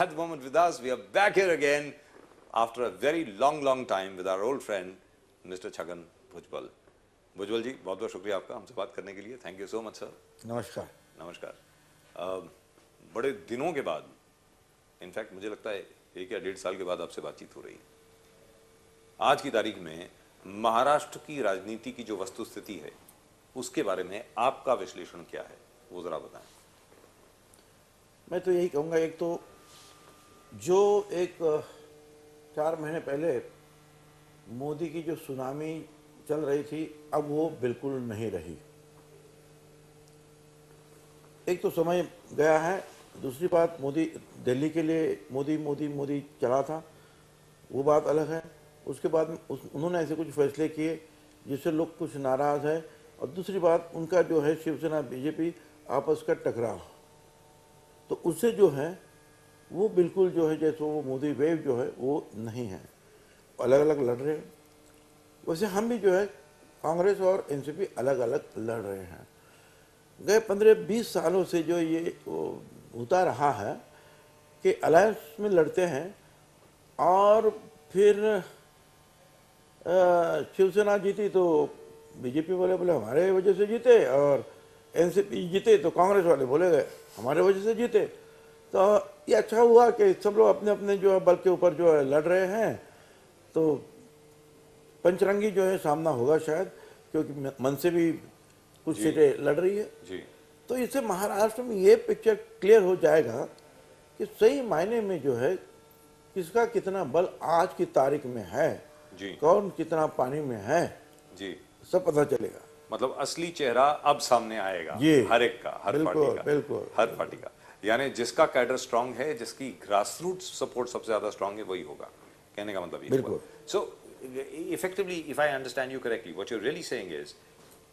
at the moment with us. We are back here again after a very long time with our old friend Mr. Chhagan Bhujbal. भुजबल जी, बहुत बहुत शुक्रिया आपका हमसे बात करने के लिए. Thank you so much sir. नमस्कार. नमस्कार. बड़े दिनों के बाद, इनफैक्ट मुझे लगता है 1 या 1.5 साल के बाद आपसे बातचीत हो रही है. आज की तारीख में महाराष्ट्र की राजनीति की जो वस्तुस्थिति है उसके बारे में आपका विश्लेषण क्या है, वो जरा बताएं. मैं तो यही कहूँगा, एक तो जो एक 4 महीने पहले मोदी की जो सुनामी चल रही थी, अब वो बिल्कुल नहीं रही. एक तो समय गया है. दूसरी बात, मोदी दिल्ली के लिए मोदी मोदी मोदी चला था, वो बात अलग है. उसके बाद उन्होंने ऐसे कुछ फैसले किए जिससे लोग कुछ नाराज़ है. और दूसरी बात, उनका जो है शिवसेना बीजेपी आपस का टकराव, तो उससे जो है वो बिल्कुल जो है जैसे वो मोदी वेव जो है वो नहीं है. अलग अलग लड़ रहे हैं. वैसे हम भी जो है कांग्रेस और एनसीपी अलग अलग लड़ रहे हैं. गए 15-20 सालों से जो ये होता रहा है कि अलायंस में लड़ते हैं और फिर शिवसेना जीती तो बीजेपी वाले बोले हमारे वजह से जीते, और एनसीपी जीते तो कांग्रेस वाले बोले गए हमारे वजह से जीते. तो ये अच्छा हुआ कि सब लोग अपने अपने जो है बल के ऊपर जो है लड़ रहे हैं. तो पंचरंगी जो है सामना होगा शायद, क्योंकि मन से भी कुछ सीटें लड़ रही है जी. तो इससे महाराष्ट्र में ये पिक्चर क्लियर हो जाएगा कि सही मायने में जो है किसका कितना बल आज की तारीख में है जी. कौन कितना पानी में है जी. सब पता चलेगा. मतलब असली चेहरा अब सामने आएगा हर एक का, हर पार्टी का, बिल्कुल हर पार्टी का. यानी जिसका कैडर स्ट्रांग है, जिसकी ग्रासरूट्स सपोर्ट सबसे ज्यादा स्ट्रांग है, वही होगा. कहने का मतलब ये. बिल्कुल. So effectively, if I understand you correctly, what you are really saying is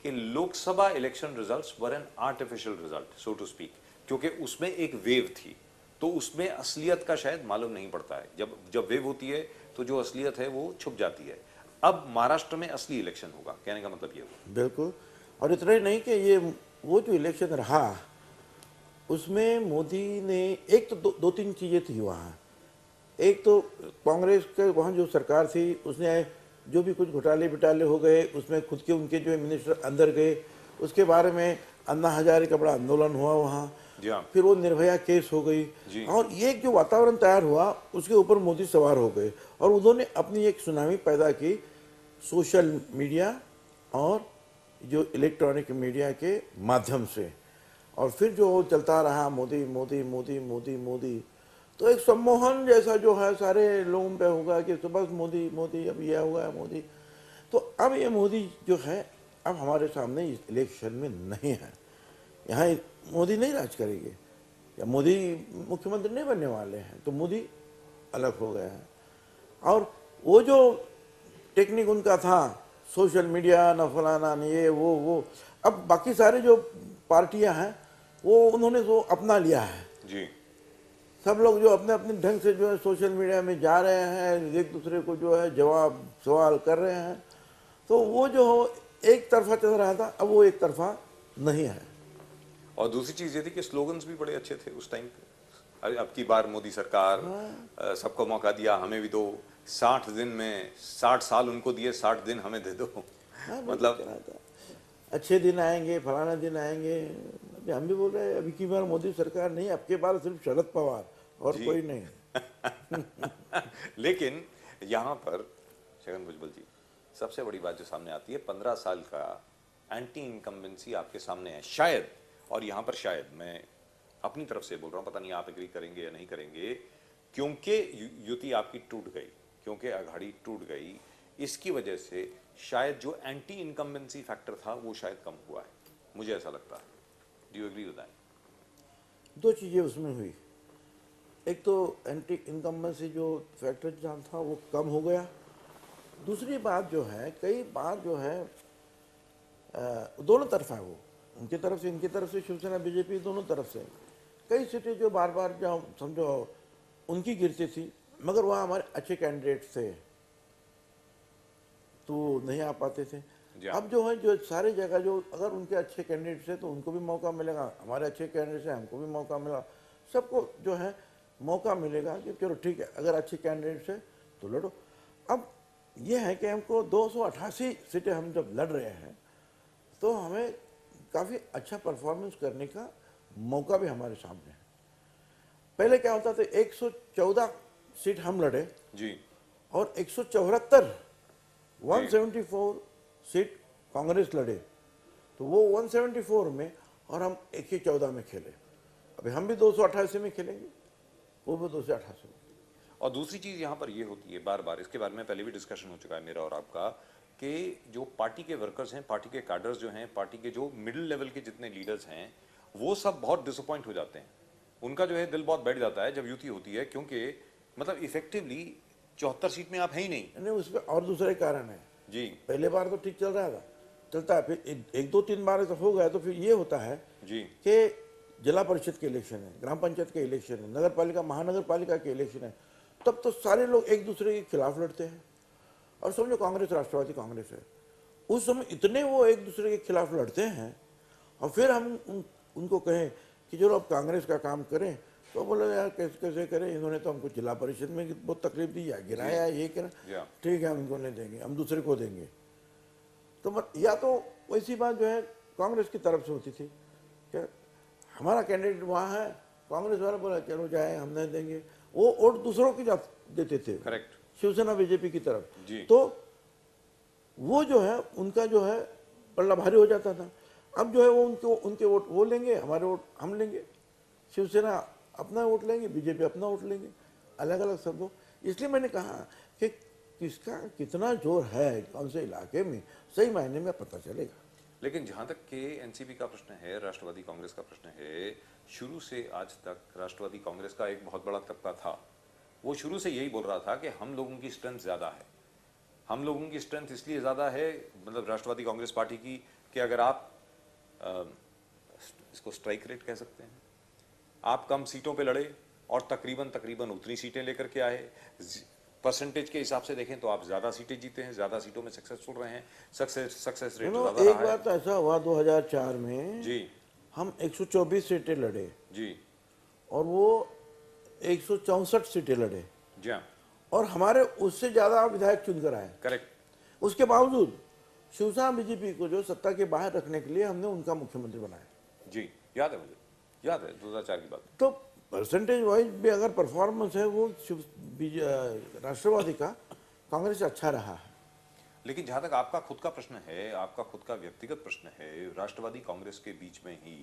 कि Lok Sabha election results were an artificial result, so to speak, क्योंकि उसमें एक वेव थी, तो उसमें असलियत का शायद मालूम नहीं पड़ता है. जब वेव होती है तो जो असलियत है वो छुप जाती है. अब महाराष्ट्र में असली इलेक्शन होगा, कहने का मतलब ये होगा. बिल्कुल. और इतना ही नहीं कि ये वो जो इलेक्शन रहा उसमें मोदी ने एक तो दो तीन चीज़ें थी वहाँ. एक तो कांग्रेस के वहाँ जो सरकार थी उसने जो भी कुछ घोटाले बिटाले हो गए उसमें खुद के उनके जो मिनिस्टर अंदर गए, उसके बारे में अन्ना हजारे का बड़ा आंदोलन हुआ वहाँ. फिर वो निर्भया केस हो गई, और ये जो वातावरण तैयार हुआ उसके ऊपर मोदी सवार हो गए और उन्होंने अपनी एक सुनामी पैदा की सोशल मीडिया और जो इलेक्ट्रॉनिक मीडिया के माध्यम से. और फिर जो चलता रहा मोदी मोदी मोदी मोदी मोदी, तो एक सम्मोहन जैसा जो है सारे लोगों पे होगा कि तो बस मोदी मोदी, अब यह हुआ है मोदी. तो अब ये मोदी जो है अब हमारे सामने इस इलेक्शन में नहीं है. यहाँ मोदी नहीं राज करेंगे या मोदी मुख्यमंत्री नहीं बनने वाले हैं, तो मोदी अलग हो गया है. और वो जो टेक्निक उनका था सोशल मीडिया न फलाना न ये वो अब बाकी सारे जो पार्टियां हैं वो उन्होंने तो अपना लिया है जी. सब लोग जो अपने अपने ढंग से जो है सोशल मीडिया में जा रहे हैं, एक दूसरे को जो है जवाब सवाल कर रहे हैं. तो वो जो एक तरफा चल रहा था अब वो एक तरफा नहीं है. और दूसरी चीज ये थी कि स्लोगन्स भी बड़े अच्छे थे उस टाइम पे. अरे अब की बार मोदी सरकार, सबको मौका दिया, हमें भी दो. 60 दिन में 60 साल उनको दिए, 60 दिन हमें दे दो. मतलब अच्छे दिन आएंगे, फलाना दिन आएंगे. हम भी बोल रहे हैं अभी की बार मोदी सरकार नहीं, अब के बार सिर्फ शरद पवार और कोई नहीं. लेकिन यहाँ पर छगन भुजबल जी, सबसे बड़ी बात जो सामने आती है, 15 साल का एंटी इनकम्बेंसी आपके सामने है शायद. और यहाँ पर शायद मैं अपनी तरफ से बोल रहा हूँ, पता नहीं आप एग्री करेंगे या नहीं करेंगे, क्योंकि युति आपकी टूट गई, क्योंकि अघाड़ी टूट गई, इसकी वजह से शायद जो एंटी इनकम्बेंसी फैक्टर था वो शायद कम हुआ है, मुझे ऐसा लगता है. Do you agree with that? 2 चीज़ें उसमें हुई. एक तो एंटी इनकम्बेंसी जो फैक्टर जहाँ था वो कम हो गया. दूसरी बात जो है, कई बार जो है दोनों तरफा है, वो उनकी तरफ से इनकी तरफ से, शिवसेना बीजेपी दोनों तरफ से कई सीटें जो बार बार जो समझो उनकी गिरती थी, मगर वहाँ हमारे अच्छे कैंडिडेट थे तो नहीं आ पाते थे. अब जो है जो सारी जगह जो अगर उनके अच्छे कैंडिडेट्स हैं तो उनको भी मौका मिलेगा, हमारे अच्छे कैंडिडेट्स हैं हमको भी मौका मिला. सबको जो है मौका मिलेगा कि चलो ठीक है, अगर अच्छे कैंडिडेट्स है तो लड़ो। अब ये है कि हमको 288 सीटें हम जब लड़ रहे हैं तो हमें काफ़ी अच्छा परफॉर्मेंस करने का मौका भी हमारे सामने है। पहले क्या होता था, 114 सीट हम लड़े जी और 174 174 सीट कांग्रेस लड़े, तो वो 174 में और हम 114 में खेले। अभी हम भी 288 में खेलेंगे, वो भी 288 में। और दूसरी चीज यहाँ पर ये होती है, बार बार इसके बारे में पहले भी डिस्कशन हो चुका है मेरा और आपका, कि जो पार्टी के वर्कर्स हैं, पार्टी के कैडर्स जो हैं, पार्टी के जो मिडिल लेवल के जितने लीडर्स हैं, वो सब बहुत डिसअपॉइंट हो जाते हैं। उनका जो है दिल बहुत बैठ जाता है जब युति होती है, क्योंकि मतलब इफेक्टिवली 74 सीट में आप है ही नहीं। नहीं, उसमें और दूसरे कारण है। जी पहले बार तो ठीक चल रहा था, चलता है, फिर एक दो तीन बार तो हो गया, तो फिर ये होता है जी कि जिला परिषद के इलेक्शन है, ग्राम पंचायत के इलेक्शन है, नगर पालिका महानगर पालिका के इलेक्शन है, तब तो सारे लोग एक दूसरे के खिलाफ लड़ते हैं। और समझो कांग्रेस राष्ट्रवादी कांग्रेस है, उस समय इतने वो एक दूसरे के खिलाफ लड़ते हैं, और फिर हम उनको कहें कि चलो अब कांग्रेस का काम करें, तो बोले यार कैसे कैसे करें, इन्होंने तो हमको जिला परिषद में बहुत तकलीफ दी है, गिराया, ये करा, ठीक है हम इनको नहीं देंगे, हम दूसरे को देंगे। तो या तो वैसी बात जो है कांग्रेस की तरफ से होती थी कि हमारा कैंडिडेट वहाँ है, कांग्रेस वाला बोला चलो जाए हम नहीं देंगे, वो वोट दूसरों की देते थे, करेक्ट, शिवसेना बीजेपी की तरफ। जी तो वो जो है उनका जो है पल्ला भारी हो जाता था। अब जो है वो उनके वोट वो लेंगे, हमारे वोट हम लेंगे, शिवसेना अपना वोट लेंगे, बीजेपी अपना वोट लेंगे, अलग अलग सब लोग। इसलिए मैंने कहा कि किसका कितना जोर है कौन से इलाके में, सही मायने में पता चलेगा। लेकिन जहां तक के एनसीपी का प्रश्न है, राष्ट्रवादी कांग्रेस का प्रश्न है, शुरू से आज तक राष्ट्रवादी कांग्रेस का एक बहुत बड़ा तबका था, वो शुरू से यही बोल रहा था कि हम लोगों की स्ट्रेंथ ज्यादा है। हम लोगों की स्ट्रेंथ इसलिए ज्यादा है, मतलब राष्ट्रवादी कांग्रेस पार्टी की, कि अगर आप इसको स्ट्राइक रेट कह सकते हैं, आप कम सीटों पे लड़े और तकरीबन तकरीबन उतनी सीटें लेकर के आए, परसेंटेज के हिसाब से देखें तो आप ज्यादा सीटें जीते हैं, ज्यादा सीटों में सक्सेसफुल रहे हैं, सक्सेस रेट ज्यादा एक रहा बार है। तो ऐसा हुआ 2004 में जी हम 124 सीटें लड़े जी और वो 164 सीटें लड़े, जी हाँ, और हमारे उससे ज्यादा विधायक चुनकर आए। करेक्ट। उसके बावजूद शिवसेना बीजेपी को जो सत्ता के बाहर रखने के लिए हमने उनका मुख्यमंत्री बनाया। जी याद है, मुझे याद है 2004 की बात। तो परसेंटेज वाइज भी अगर परफॉर्मेंस है वो राष्ट्रवादी का कांग्रेस से अच्छा रहा है। लेकिन जहां तक आपका खुद का प्रश्न है, आपका खुद का व्यक्तिगत प्रश्न है, राष्ट्रवादी कांग्रेस के बीच में ही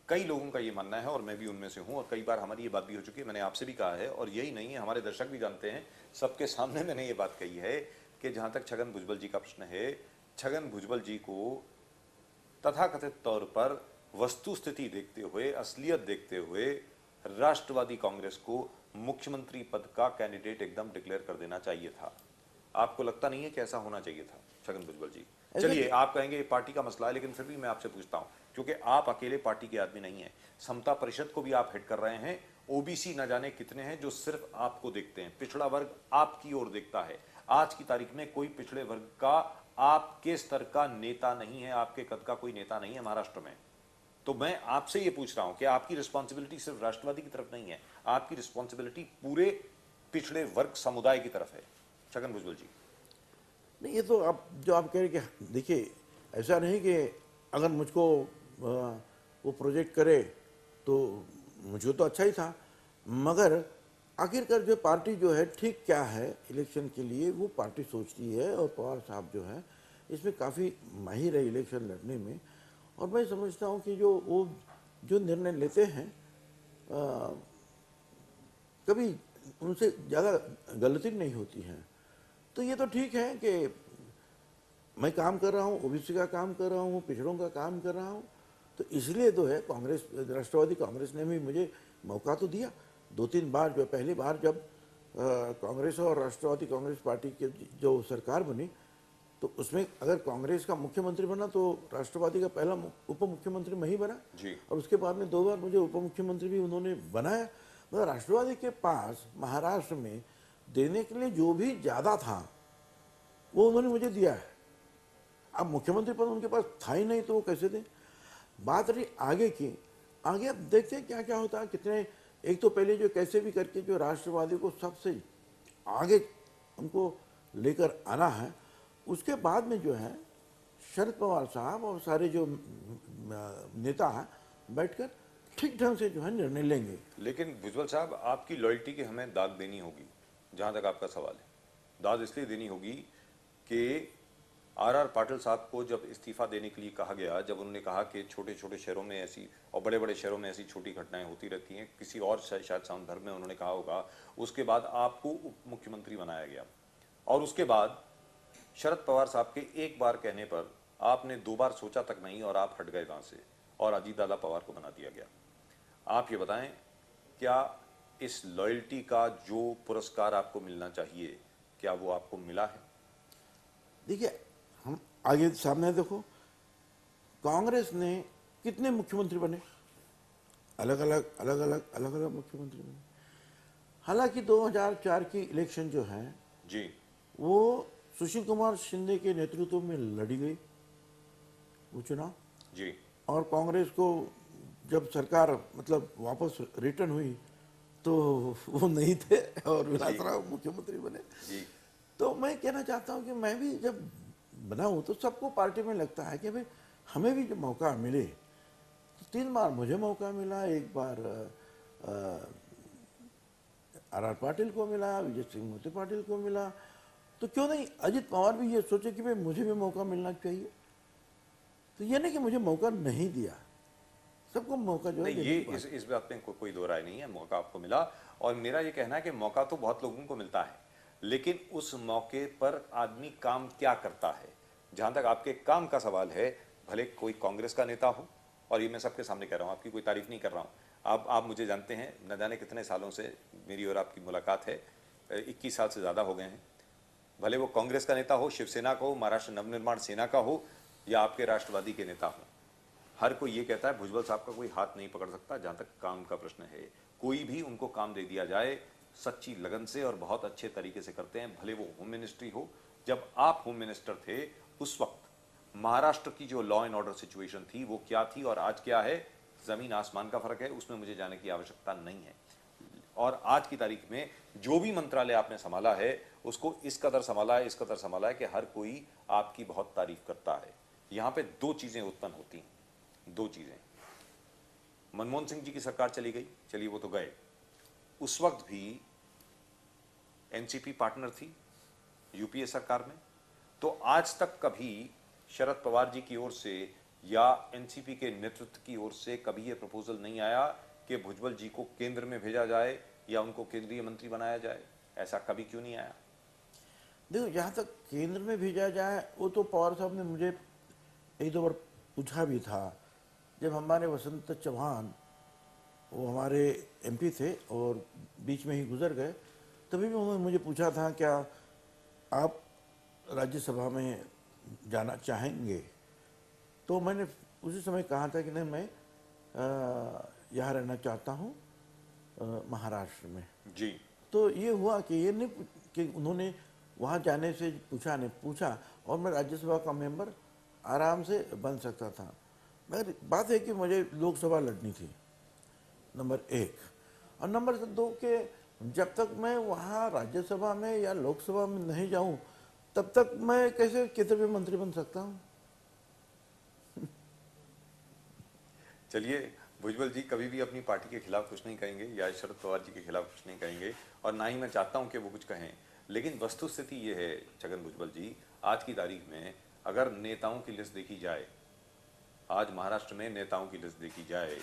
कई लोगों का ये मानना है, और मैं भी उनमें से हूं, और कई बार हमारी ये बात भी हो चुकी है, मैंने आपसे भी कहा है, और यही नहीं है, हमारे दर्शक भी जानते हैं, सबके सामने मैंने ये बात कही है कि जहां तक छगन भुजबल जी का प्रश्न है, छगन भुजबल जी को तथाकथित तौर पर वस्तु स्थिति देखते हुए, असलियत देखते हुए राष्ट्रवादी कांग्रेस को मुख्यमंत्री पद का कैंडिडेट एकदम डिक्लेयर कर देना चाहिए था। आपको लगता नहीं है कि ऐसा होना चाहिए था छगन भुजबल जी? चलिए, आप कहेंगे पार्टी का मसला है, लेकिन फिर भी मैं आपसे पूछता हूं, क्योंकि आप अकेले पार्टी के आदमी नहीं हैं, समता परिषद को भी आप हिट कर रहे हैं, ओबीसी न जाने कितने हैं जो सिर्फ आपको देखते हैं, पिछड़ा वर्ग आपकी ओर देखता है। आज की तारीख में कोई पिछड़े वर्ग का आपके स्तर का नेता नहीं है, आपके कद का कोई नेता नहीं है महाराष्ट्र में। तो मैं आपसे ये पूछ रहा हूं कि आपकी रिस्पॉन्सिबिलिटी सिर्फ राष्ट्रवादी की तरफ नहीं है, आपकी रिस्पॉन्सिबिलिटी पूरे पिछड़े वर्ग समुदाय की तरफ है, छगन भुजबल जी। नहीं, ये तो आप जो आप कह रहे कि देखिए, ऐसा नहीं कि अगर मुझको वो प्रोजेक्ट करे तो मुझे तो अच्छा ही था, मगर आखिरकार जो पार्टी जो है ठीक क्या है इलेक्शन के लिए वो पार्टी सोचती है, और पवार साहब जो है इसमें काफ़ी माहिर है इलेक्शन लड़ने में। और मैं समझता हूँ कि वो जो निर्णय लेते हैं कभी उनसे ज़्यादा गलती नहीं होती है। तो ये तो ठीक है कि मैं काम कर रहा हूँ, ओबीसी का काम कर रहा हूँ, पिछड़ों का काम कर रहा हूँ, तो इसलिए तो है कांग्रेस, राष्ट्रवादी कांग्रेस ने भी मुझे मौका तो दिया 2-3 बार। जो पहली बार जब कांग्रेस और राष्ट्रवादी कांग्रेस पार्टी की जो सरकार बनी, तो उसमें अगर कांग्रेस का मुख्यमंत्री बना तो राष्ट्रवादी का पहला उप मुख्यमंत्री मैं ही बना जी। और उसके बाद में 2 बार मुझे उप मुख्यमंत्री भी उन्होंने बनाया। मतलब राष्ट्रवादी के पास महाराष्ट्र में देने के लिए जो भी ज़्यादा था वो उन्होंने मुझे दिया है। अब मुख्यमंत्री पद उनके पास था ही नहीं तो वो कैसे दें। बात रही आगे की, आगे अब देखते हैं क्या क्या होता है, कितने एक तो पहले जो कैसे भी करके जो राष्ट्रवादी को सबसे आगे उनको लेकर आना है, उसके बाद में जो है शरद पवार साहब और सारे जो नेता हैं बैठकर ठीक ढंग से जो है निर्णय लेंगे। लेकिन भुजबल साहब, आपकी लॉयल्टी की हमें दाद देनी होगी, जहां तक आपका सवाल है। दाद इसलिए देनी होगी कि आर पाटिल साहब को जब इस्तीफा देने के लिए कहा गया, जब उन्होंने कहा कि छोटे छोटे शहरों में ऐसी और बड़े बड़े शहरों में ऐसी छोटी घटनाएं होती रहती हैं, किसी और शायद संदर्भ में उन्होंने कहा होगा, उसके बाद आपको उप मुख्यमंत्री बनाया गया और उसके बाद शरद पवार साहब के एक बार कहने पर आपने 2 बार सोचा तक नहीं और आप हट गए वहां से और अजीत दादा पवार को बना दिया गया। आप ये बताएं, क्या इस लॉयल्टी का जो पुरस्कार आपको मिलना चाहिए, क्या वो आपको मिला है? देखिए, हम आगे सामने देखो, कांग्रेस ने कितने मुख्यमंत्री बने, अलग अलग मुख्यमंत्री बने। हालांकि 2004 की इलेक्शन जो है जी वो सुशील कुमार शिंदे के नेतृत्व में लड़ी गई वो चुनाव, जी और कांग्रेस को जब सरकार मतलब वापस रिटर्न हुई तो वो नहीं थे और विलासराव मुख्यमंत्री बने। जी तो मैं कहना चाहता हूँ कि मैं भी जब बना हूँ तो सबको पार्टी में लगता है कि भाई हमें भी जो मौका मिले, तो 3 बार मुझे मौका मिला, एक बार आर पाटिल को मिला, विजय सिंह मोती पाटिल को मिला, तो क्यों नहीं अजित पवार भी ये सोचे कि भाई मुझे भी मौका मिलना चाहिए। तो ये नहीं कि मुझे मौका नहीं दिया, सबको मौका जो है नहीं, ये इस बात में कोई दो राय नहीं है, मौका आपको मिला। और मेरा ये कहना है कि मौका तो बहुत लोगों को मिलता है, लेकिन उस मौके पर आदमी काम क्या करता है। जहां तक आपके काम का सवाल है, भले कोई कांग्रेस का नेता हो, और ये मैं सबके सामने कह रहा हूं, आपकी कोई तारीफ नहीं कर रहा हूं, आप मुझे जानते हैं, न जाने कितने सालों से मेरी और आपकी मुलाकात है, 21 साल से ज़्यादा हो गए हैं। भले वो कांग्रेस का नेता हो, शिवसेना का हो, महाराष्ट्र नवनिर्माण सेना का हो, या आपके राष्ट्रवादी के नेता हो, हर कोई ये कहता है भुजबल साहब का कोई हाथ नहीं पकड़ सकता जहां तक काम का प्रश्न है। कोई भी उनको काम दे दिया जाए, सच्ची लगन से और बहुत अच्छे तरीके से करते हैं, भले वो होम मिनिस्ट्री हो। जब आप होम मिनिस्टर थे, उस वक्त महाराष्ट्र की जो लॉ एंड ऑर्डर सिचुएशन थी वो क्या थी और आज क्या है, जमीन आसमान का फर्क है, उसमें मुझे जाने की आवश्यकता नहीं है। और आज की तारीख में जो भी मंत्रालय आपने संभाला है, उसको इस कदर संभाला है, इस कदर संभाला है कि हर कोई आपकी बहुत तारीफ करता है। यहां पे 2 चीजें उत्पन्न होती हैं, 2 चीजें। मनमोहन सिंह जी की सरकार चली गई, चलिए वो तो गए, उस वक्त भी एनसीपी पार्टनर थी यूपीए सरकार में। तो आज तक कभी शरद पवार जी की ओर से या एनसीपी के नेतृत्व की ओर से कभी यह प्रपोजल नहीं आया कि भुजबल जी को केंद्र में भेजा जाए या उनको केंद्रीय मंत्री बनाया जाए। ऐसा कभी क्यों नहीं आया? देखो, जहाँ तक केंद्र में भेजा जाए, वो तो पवार साहब ने मुझे 1-2 बार पूछा भी था। जब हमारे वसंत चौहान, वो हमारे एमपी थे और बीच में ही गुजर गए, तभी भी उन्होंने मुझे पूछा था क्या आप राज्यसभा में जाना चाहेंगे। तो मैंने उसी समय कहा था कि नहीं, मैं यहाँ रहना चाहता हूँ महाराष्ट्र में। जी। तो ये हुआ कि ये नहीं कि उन्होंने वहाँ जाने से पूछा और मैं राज्यसभा का मेंबर आराम से बन सकता था। मगर बात है कि मुझे लोकसभा लड़नी थी, नंबर 1, और नंबर 2 के जब तक मैं वहाँ राज्यसभा में या लोकसभा में नहीं जाऊँ, तब तक मैं कैसे केंद्रीय मंत्री बन सकता हूँ। चलिए, भुजबल जी कभी भी अपनी पार्टी के खिलाफ कुछ नहीं कहेंगे या शरद पवार जी के खिलाफ कुछ नहीं कहेंगे, और ना ही मैं चाहता हूं कि वो कुछ कहें। लेकिन वस्तुस्थिति ये है छगन भुजबल जी, आज की तारीख में अगर नेताओं की लिस्ट देखी जाए, आज महाराष्ट्र में नेताओं की लिस्ट देखी जाए,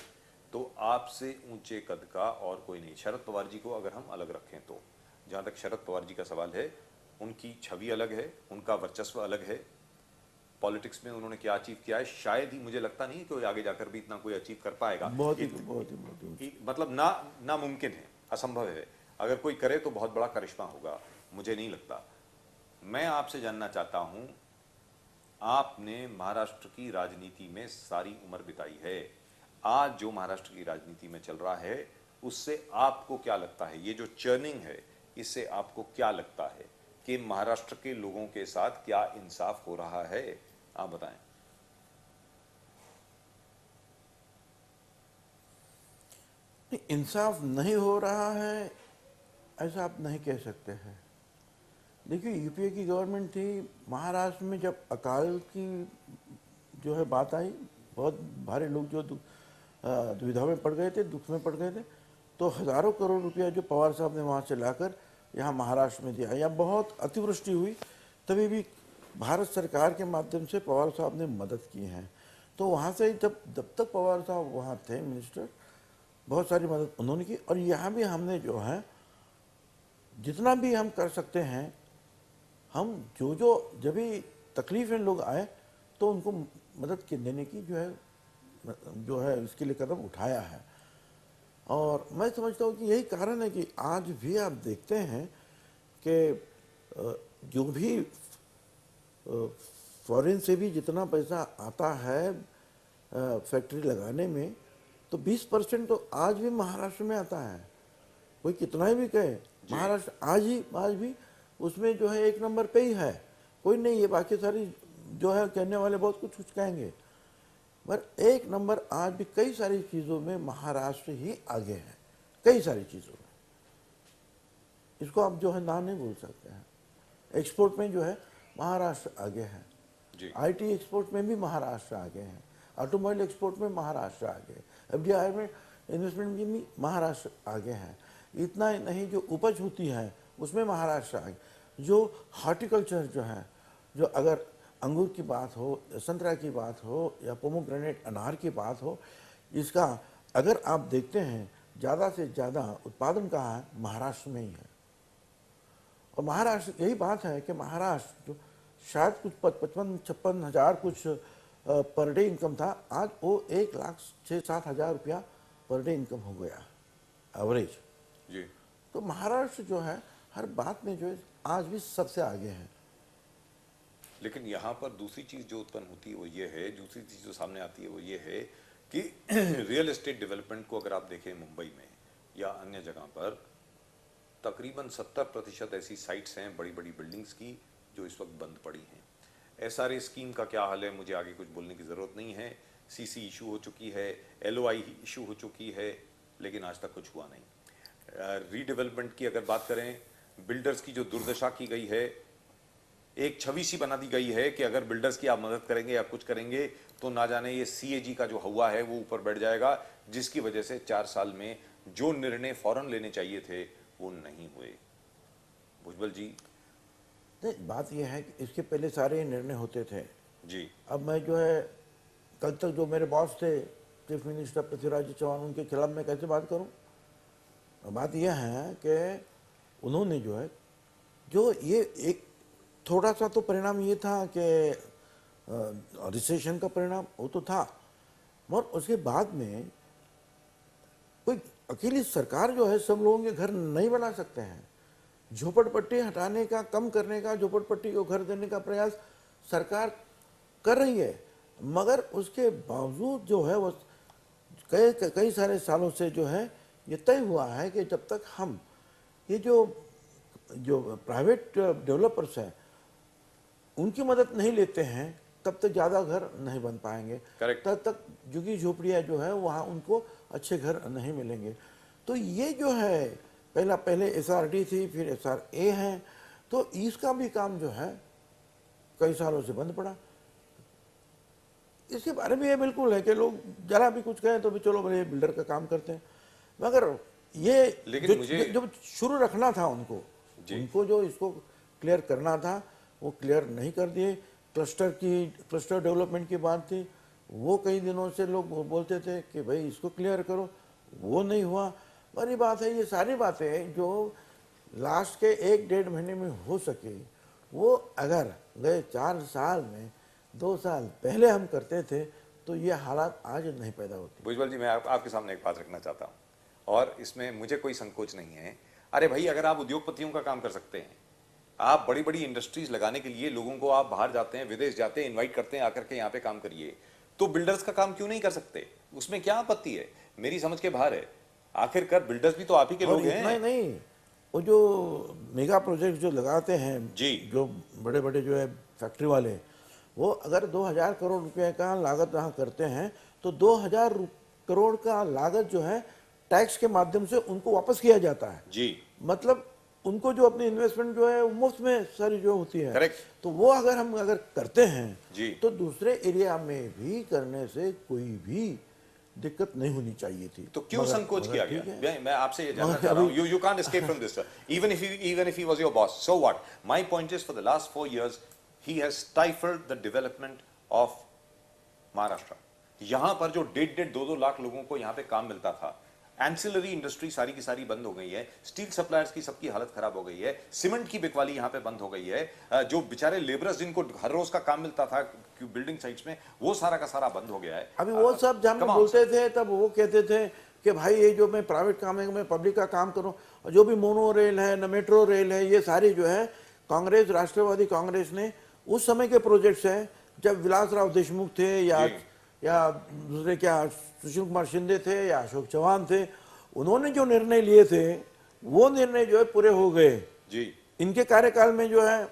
तो आपसे ऊंचे कद का और कोई नहीं। शरद पवार जी को अगर हम अलग रखें तो, जहां तक शरद पवार जी का सवाल है, उनकी छवि अलग है, उनका वर्चस्व अलग है। पॉलिटिक्स में उन्होंने क्या अचीव किया है, शायद ही, मुझे लगता नहीं कि आगे जाकर भी इतना कोई अचीव कर पाएगा। बहुत ही मतलब नामुमकिन है, असंभव है। अगर कोई करे तो बहुत बड़ा करिश्मा होगा, मुझे नहीं लगता। मैं आपसे जानना चाहता हूं, आपने महाराष्ट्र की राजनीति में सारी उम्र बिताई है, आज जो महाराष्ट्र की राजनीति में चल रहा है उससे आपको क्या लगता है, ये जो चर्निंग है, इससे आपको क्या लगता है कि महाराष्ट्र के लोगों के साथ क्या इंसाफ हो रहा है? आप बताएं। नहीं, इंसाफ नहीं हो रहा है ऐसा आप नहीं कह सकते हैं। देखिए, यूपीए की गवर्नमेंट थी, महाराष्ट्र में जब अकाल की जो है बात आई, बहुत भारी लोग जो दुविधा में पड़ गए थे, दुख में पड़ गए थे, तो हज़ारों करोड़ रुपया जो पवार साहब ने वहाँ से लाकर यहाँ महाराष्ट्र में दिया। या बहुत अतिवृष्टि हुई तभी भी भारत सरकार के माध्यम से पवार साहब ने मदद की है। तो वहाँ से जब जब तक पवार साहब वहाँ थे मिनिस्टर, बहुत सारी मदद उन्होंने की। और यहाँ भी हमने जो है जितना भी हम कर सकते हैं, हम जब भी तकलीफ में लोग आए तो उनको मदद के देने की जो है इसके लिए कदम उठाया है। और मैं समझता हूँ कि यही कारण है कि आज भी आप देखते हैं कि जो भी फॉरेन से भी जितना पैसा आता है फैक्ट्री लगाने में, तो 20% तो आज भी महाराष्ट्र में आता है। कोई कितना ही भी कहे, महाराष्ट्र आज भी उसमें जो है एक नंबर पे ही है। कोई नहीं, ये बाकी सारी जो है कहने वाले बहुत कुछ कहेंगे, पर एक नंबर आज भी कई सारी चीज़ों में महाराष्ट्र ही आगे है, कई सारी चीज़ों में। इसको आप जो है ना नहीं बोल सकते हैं। एक्सपोर्ट में जो है महाराष्ट्र आगे है, आईटी एक्सपोर्ट में भी महाराष्ट्र आगे है, ऑटोमोबाइल एक्सपोर्ट में महाराष्ट्र आगे है, एफडीआई में इन्वेस्टमेंट में भी महाराष्ट्र आगे है। इतना ही नहीं, जो उपज होती है उसमें महाराष्ट्र आगे, जो हॉर्टिकल्चर जो है, जो अगर अंगूर की बात हो, संतरा की बात हो या पोमोग्रेनेट अनार की बात हो, इसका अगर आप देखते हैं ज़्यादा से ज़्यादा उत्पादन कहाँ है, महाराष्ट्र में ही है। और महाराष्ट्र, यही बात है कि महाराष्ट्र जो शायद कुछ 55-56 हज़ार कुछ पर डे इनकम था, आज वो 1,06,7 हज़ार रुपया पर डे इनकम हो गया एवरेज जी। तो महाराष्ट्र जो है हर बात में जो है आज भी सबसे आगे है। लेकिन यहाँ पर दूसरी चीज जो उत्पन्न होती है वो ये है, दूसरी चीज जो सामने आती है वो ये है कि रियल एस्टेट डेवलपमेंट को अगर आप देखें मुंबई में या अन्य जगह पर, तकरीबन 70% ऐसी साइट्स हैं बड़ी बड़ी बिल्डिंग्स की जो इस वक्त बंद पड़ी हैं। एसआरए स्कीम का क्या हाल है मुझे आगे कुछ बोलने की ज़रूरत नहीं है। सीसी इशू हो चुकी है, एलओआई इशू हो चुकी है, लेकिन आज तक कुछ हुआ नहीं। रीडेवलपमेंट की अगर बात करें, बिल्डर्स की जो दुर्दशा की गई है, एक छवि सी बना दी गई है कि अगर बिल्डर्स की आप मदद करेंगे या कुछ करेंगे तो ना जाने ये सीएजी का जो हवा है वो ऊपर बैठ जाएगा, जिसकी वजह से 4 साल में जो निर्णय फौरन लेने चाहिए थे वो नहीं हुए। भुजबल जी, बात यह है कि इसके पहले सारे निर्णय होते थे जी। अब मैं जो है कल तक जो मेरे बॉस थे चीफ मिनिस्टर पृथ्वीराज चौहान, उनके खिलाफ मैं कैसे बात करूं? बात यह है कि उन्होंने जो है जो ये एक थोड़ा सा तो परिणाम ये था कि रिसेशन का परिणाम वो तो था, मगर उसके बाद में कोई अकेली सरकार जो है सब लोगों के घर नहीं बना सकते हैं। झोपड़पट्टी हटाने का, कम करने का, झोपड़पट्टी को घर देने का प्रयास सरकार कर रही है, मगर उसके बावजूद जो है वो कई सारे सालों से जो है ये तय हुआ है कि जब तक हम ये जो प्राइवेट डेवलपर्स हैं उनकी मदद नहीं लेते हैं तब तक ज़्यादा घर नहीं बन पाएंगे, तब तक झुग्गी झोपड़ियाँ जो है वहाँ उनको अच्छे घर नहीं मिलेंगे। तो ये जो है पहले एसआरडी थी, फिर एसआरए है, तो इसका भी काम जो है कई सालों से बंद पड़ा। इसके बारे में ये बिल्कुल है कि लोग जरा भी कुछ कहें तो भी चलो भले बिल्डर का काम करते हैं, मगर ये जो शुरू रखना था उनको जो इसको क्लियर करना था वो क्लियर नहीं कर दिए। क्लस्टर डेवलपमेंट की बात थी, वो कई दिनों से लोग बोलते थे कि भाई इसको क्लियर करो, वो नहीं हुआ। बड़ी बात है, ये सारी बातें जो लास्ट के 1-1.5 महीने में हो सके, वो अगर गए 4 साल में 2 साल पहले हम करते थे तो ये हालात आज नहीं पैदा होते। भुजबल जी, मैं आपके सामने एक बात रखना चाहता हूँ और इसमें मुझे कोई संकोच नहीं है। अरे भाई, अगर आप उद्योगपतियों का काम कर सकते हैं, आप बड़ी बड़ी इंडस्ट्रीज लगाने के लिए लोगों को आप बाहर जाते हैं, विदेश जाते हैं, इनवाइट करते हैं आकर के यहाँ पे काम करिए, तो बिल्डर्स का काम क्यों नहीं कर सकते? उसमें क्या आपत्ति है? मेरी समझ के बाहर है। आखिरकार बिल्डर्स भी तो आप ही के लोग हैं। नहीं, वो जो मेगा प्रोजेक्ट जो लगाते हैं जी, जो बड़े बड़े जो है फैक्ट्री वाले, वो अगर 2000 करोड़ रुपए का लागत वहाँ करते हैं तो 2000 करोड़ का लागत जो है टैक्स के माध्यम से उनको वापस किया जाता है। जी मतलब उनको जो अपनी इन्वेस्टमेंट जो है वो मुफ्त में सारी जो होती है, करेक्ट तो वो अगर हम करते हैं जी। तो दूसरे एरिया में भी करने से कोई भी दिक्कत नहीं होनी चाहिए थी। तो क्यों संकोच किया ठीक गया? मैं आपसे ये जानना मगर चाह रहा हूं, अभी- you can't escape from this, sir. Even if he was your boss, so what? My point is, for the last 4 years he has stifled the development of Maharashtra. यहां पर जो 1.5-2 लाख लोगों को यहां पे काम मिलता था, एंसिलरी इंडस्ट्री सारी की सारी बंद हो गई है, स्टील सप्लायर्स की सबकी हालत खराब हो गई है, सीमेंट की बिकवाली यहां पे बंद हो गई है, जो बेचारे लेबरर्स जिनको हर रोज का काम मिलता था बिल्डिंग साइट्स में, वो सारा का सारा बंद हो गया है। अभी वो सब जब हम come on, बोलते थे तब वो कहते थे कि भाई ये जो मैं प्राइवेट काम है मैं पब्लिक का काम करूं, और जो भी मोनो रेल है न मेट्रो रेल है, ये सारी जो है कांग्रेस, राष्ट्रवादी कांग्रेस ने उस समय के प्रोजेक्ट्स हैं जब विलासराव देशमुख थे या दूसरे क्या सुशील कुमार शिंदे थे या अशोक चौहान थे, उन्होंने जो निर्णय लिए थे वो निर्णय जो है पूरे हो गए जी। इनके कार्यकाल में जो है।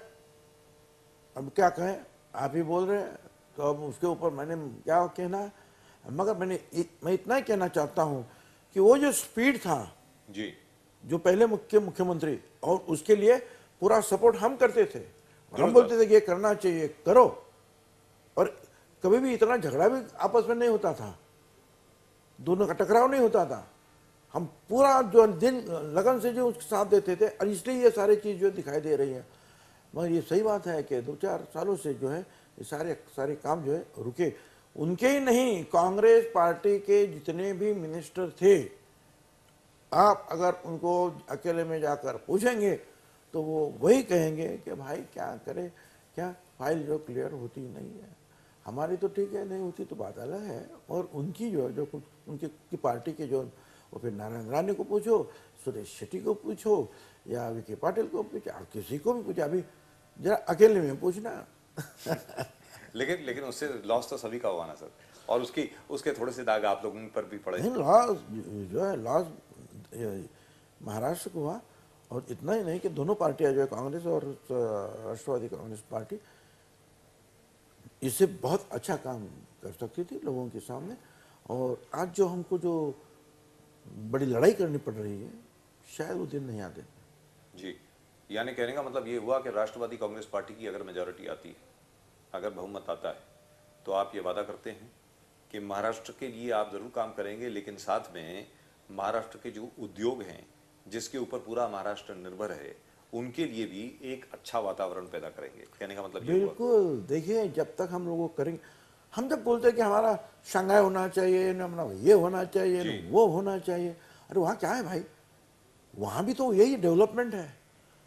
अब क्या कहें, आप ही बोल रहे हैं तो अब उसके ऊपर मैंने क्या कहना है, मगर मैं इतना ही कहना चाहता हूं कि वो जो स्पीड था जी जो पहले मुख्यमंत्री, और उसके लिए पूरा सपोर्ट हम करते थे, और हम जरूर बोलते थे कि ये करना चाहिए करो, और कभी भी इतना झगड़ा भी आपस में नहीं होता था, दोनों का टकराव नहीं होता था, हम पूरा जो दिन लगन से जो उसके साथ देते थे, और इसलिए ये सारी चीज जो दिखाई दे रही है। मगर ये सही बात है कि 2-4 सालों से जो है ये सारे काम जो है रुके, उनके ही नहीं, कांग्रेस पार्टी के जितने भी मिनिस्टर थे, आप अगर उनको अकेले में जाकर पूछेंगे तो वो वही कहेंगे कि भाई क्या करे, क्या फाइल जो क्लियर होती नहीं है, हमारी तो ठीक है, नहीं होती तो बात अलग है। और उनकी जो कुछ उनकी की पार्टी के जो, वो फिर नारायण राणे को पूछो, सुरेश शेट्टी को पूछो, या विखे पाटिल को पूछो, किसी को भी पूछो, अभी जरा अकेले में पूछना। लेकिन उससे लॉस तो सभी का हुआ ना सर, और उसके थोड़े से दाग आप लोगों पर भी पड़े। नहीं, लॉस जो है लॉस महाराष्ट्र को हुआ, और इतना ही नहीं कि दोनों पार्टियां जो है कांग्रेस और राष्ट्रवादी कांग्रेस पार्टी इससे बहुत अच्छा काम कर सकती थी लोगों के सामने, और आज जो हमको जो बड़ी लड़ाई करनी पड़ रही है शायद वो दिन नहीं आते। जी, यानी कहने का मतलब ये हुआ कि राष्ट्रवादी कांग्रेस पार्टी की अगर मेजॉरिटी आती है, अगर बहुमत आता है, तो आप ये वादा करते हैं कि महाराष्ट्र के लिए आप जरूर काम करेंगे, लेकिन साथ में महाराष्ट्र के जो उद्योग हैं जिसके ऊपर पूरा महाराष्ट्र निर्भर है, उनके लिए भी एक अच्छा वातावरण पैदा करेंगे। कहने का मतलब ये हुआ। बिल्कुल, देखिए जब तक हम लोगों करेंगे, हम जब बोलते हैं कि हमारा शंघाई होना चाहिए ना, हमारा ये होना चाहिए ना वो होना चाहिए, अरे वहाँ क्या है भाई, वहाँ भी तो यही डेवलपमेंट है,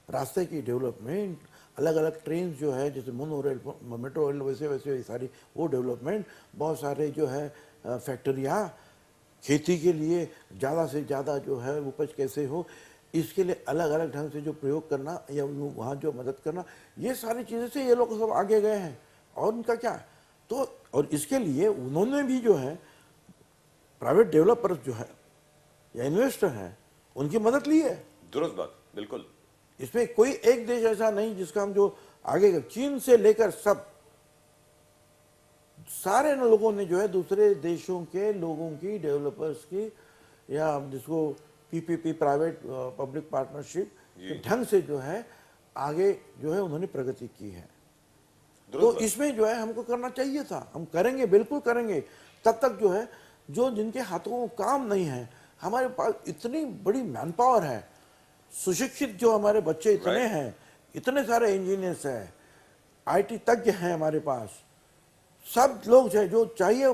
रास्ते की डेवलपमेंट, अलग अलग ट्रेन जो है जैसे मोनो रेल मेट्रो रेल, वैसे वैसे सारी वो डेवलपमेंट, बहुत सारे जो है फैक्ट्रियाँ, खेती के लिए ज़्यादा से ज़्यादा जो है उपज कैसे हो, इसके लिए अलग अलग ढंग से जो प्रयोग करना या वहाँ जो मदद करना, ये सारी चीज़ें से ये लोग सब आगे गए हैं। और उनका क्या तो, और इसके लिए उन्होंने भी जो है प्राइवेट डेवलपर्स जो है या इन्वेस्टर हैं उनकी मदद ली है। दुरुस्त बात, बिल्कुल। इसमें कोई एक देश ऐसा नहीं जिसका हम जो आगे, चीन से लेकर सब सारे लोगों ने जो है दूसरे देशों के लोगों की, डेवलपर्स की, या जिसको पीपीपी प्राइवेट पब्लिक पार्टनरशिप के ढंग से जो है आगे जो है उन्होंने प्रगति की है। तो इसमें जो है हमको करना चाहिए था, हम करेंगे, बिल्कुल करेंगे। तब तक जो है जो जिनके हाथों काम नहीं है, हमारे पास इतनी बड़ी मैन पावर है, सुशिक्षित जो हमारे बच्चे इतने हैं, इतने सारे इंजीनियर्स हैं, आईटी तज्ञ हैं हमारे पास, सब लोग है जो चाहिए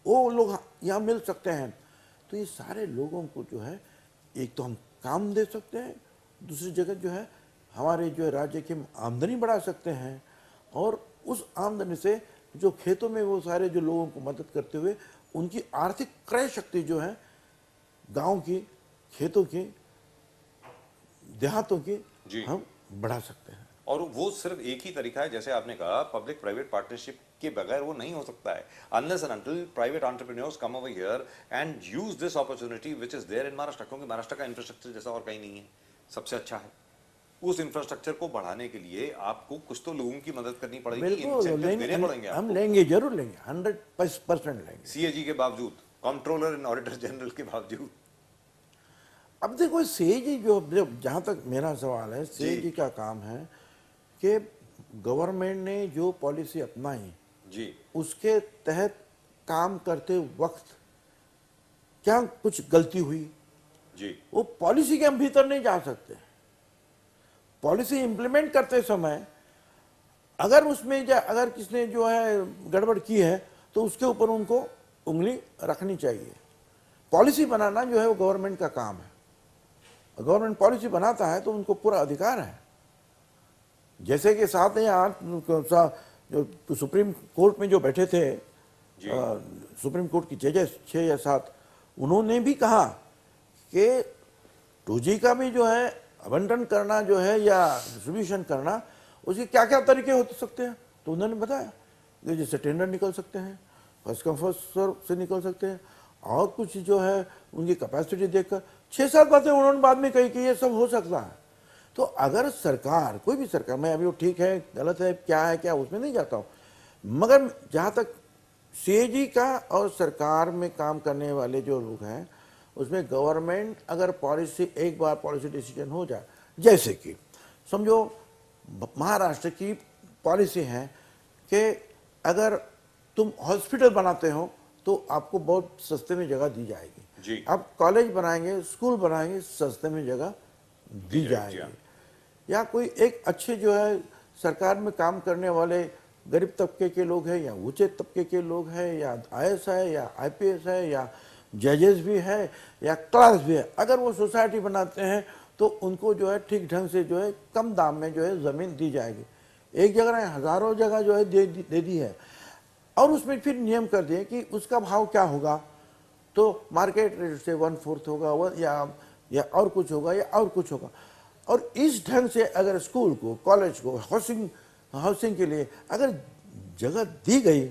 वो लोग यहाँ मिल सकते हैं। तो ये सारे लोगों को जो है एक तो हम काम दे सकते हैं, दूसरी जगह जो है हमारे जो है राज्य की आमदनी बढ़ा सकते हैं, और उस आमदनी से जो खेतों में वो सारे जो लोगों को मदद करते हुए उनकी आर्थिक क्रय शक्ति जो है गांव की, खेतों की, देहातों की हम बढ़ा सकते हैं। और वो सिर्फ एक ही तरीका है, जैसे आपने कहा, पब्लिक प्राइवेट पार्टनरशिप के बगैर वो नहीं हो सकता है, unless and until private entrepreneurs come over here and use this opportunity which is there in Maharashtra, क्योंकि महाराष्ट्र का इंफ्रास्ट्रक्चर जैसा और कहीं नहीं है, सबसे अच्छा है। उस इंफ्रास्ट्रक्चर को बढ़ाने के लिए आपको कुछ तो लोगों की मदद करनी पड़ेगी, इंसेंटिव देने पड़ेंगे, हम लेंगे, जरूर लेंगे, 100% लेंगे, सीएजी के बावजूद, कंट्रोलर एंड ऑडिटर जनरल के बावजूद। अब देखो सीएजी जो जहाँ तक मेरा सवाल है, सीएजी का काम है कि गवर्नमेंट ने जो पॉलिसी अपनाई जी उसके तहत काम करते वक्त क्या कुछ गलती हुई, जी वो पॉलिसी के हम भीतर नहीं जा सकते। पॉलिसी इंप्लीमेंट करते समय अगर उसमें अगर किसने जो है गड़बड़ की है तो उसके ऊपर उनको उंगली रखनी चाहिए। पॉलिसी बनाना जो है वो गवर्नमेंट का काम है। गवर्नमेंट पॉलिसी बनाता है तो उनको पूरा अधिकार है। जैसे कि 7 या 8 जो सुप्रीम कोर्ट में जो बैठे थे, सुप्रीम कोर्ट की जजेस 6 या 7, उन्होंने भी कहा कि 2G का भी जो है आवंटन करना जो है या डिस्ट्रीब्यूशन करना, उसके क्या क्या तरीके हो सकते हैं। तो उन्होंने बताया कि जैसे टेंडर निकल सकते हैं, फर्स्ट कम फर्स्ट सर्व से निकल सकते हैं, और कुछ जो है उनकी कैपेसिटी देखकर 6-7 बातें उन्होंने बाद में कही कि ये सब हो सकता है। तो अगर सरकार, कोई भी सरकार, मैं अभी वो ठीक है गलत है क्या उसमें नहीं जाता हूँ, मगर जहाँ तक सीएजी का और सरकार में काम करने वाले जो लोग हैं, उसमें गवर्नमेंट अगर पॉलिसी, एक बार पॉलिसी डिसीजन हो जाए, जैसे कि समझो महाराष्ट्र की पॉलिसी है कि अगर तुम हॉस्पिटल बनाते हो तो आपको बहुत सस्ते में जगह दी जाएगी जी। आप कॉलेज बनाएंगे, स्कूल बनाएंगे, सस्ते में जगह दी जाएगी। या कोई एक अच्छे जो है सरकार में काम करने वाले गरीब तबके के लोग हैं या ऊंचे तबके के लोग हैं या आईएएस है या आईपीएस है या जजेस भी है या क्लास भी है, अगर वो सोसाइटी बनाते हैं तो उनको जो है ठीक ढंग से जो है कम दाम में जो है ज़मीन दी जाएगी। एक जगह नहीं, हज़ारों जगह जो है दे दी है। और उसमें फिर नियम कर दिए कि उसका भाव क्या होगा, तो मार्केट रेट से 1/4 होगा या और कुछ होगा या और कुछ होगा। और इस ढंग से अगर स्कूल को, कॉलेज को, हाउसिंग के लिए अगर जगह दी गई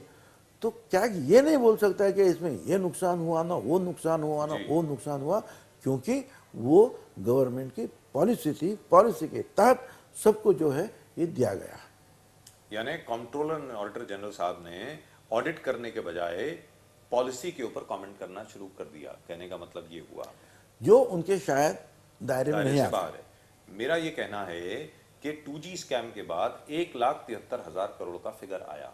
तो क्या ये नहीं बोल सकता है कि इसमें ये नुकसान हुआ ना वो नुकसान हुआ ना वो नुकसान हुआ, क्योंकि वो गवर्नमेंट की पॉलिसी थी, पॉलिसी के तहत सबको जो है ये दिया गया। यानी कंट्रोलर एंड ऑडिटर जनरल साहब ने ऑडिट करने के बजाय पॉलिसी के ऊपर कमेंट करना शुरू कर दिया। कहने का मतलब ये हुआ जो उनके शायद दायरे में नहीं आता है। मेरा ये कहना है कि 2G स्कैम के बाद 1,73,000 करोड़ का फिगर आया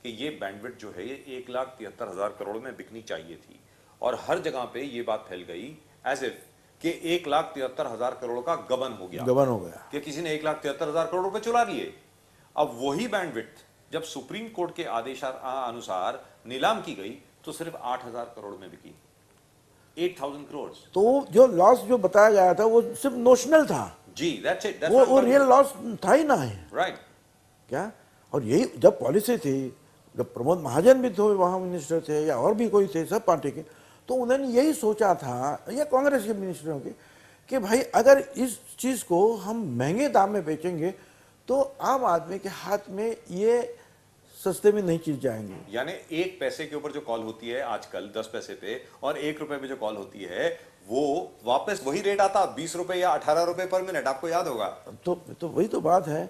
कि ये बैंडविड्थ जो है ये 1,73,000 करोड़ में बिकनी चाहिए थी, और हर जगह पे ये बात फैल गई एज इफ कि 1,73,000 करोड़ का गबन हो गया कि किसी ने 1,73,000 करोड़ रुपए चुरा लिए। अब वही बैंडविड्थ जब सुप्रीम कोर्ट के आदेश अनुसार नीलाम की गई तो सिर्फ 8,000 करोड़ में बिकी, 8,000 करोड़। तो जो लॉस जो बताया गया था वो सिर्फ नोशनल था जी, that's it, वो रियल लॉस था ही ना है, राइट क्या। और यही जब पॉलिसी थी, जब प्रमोद महाजन भी थे वहाँ मिनिस्टर थे या और भी कोई थे सब पार्टी के, तो उन्होंने यही सोचा था या कांग्रेस के मिनिस्टरों के कि भाई अगर इस चीज़ को हम महंगे दाम में बेचेंगे तो आम आदमी के हाथ में ये सस्ते में नहीं चीज जाएंगे। यानी 1 पैसे के ऊपर जो कॉल होती है आजकल 10 पैसे पे, और 1 रुपए में जो कॉल होती है वो वापस वही रेट आता 20 रुपए या 18 रुपए पर मिनट, आपको याद होगा। तो वही तो बात है।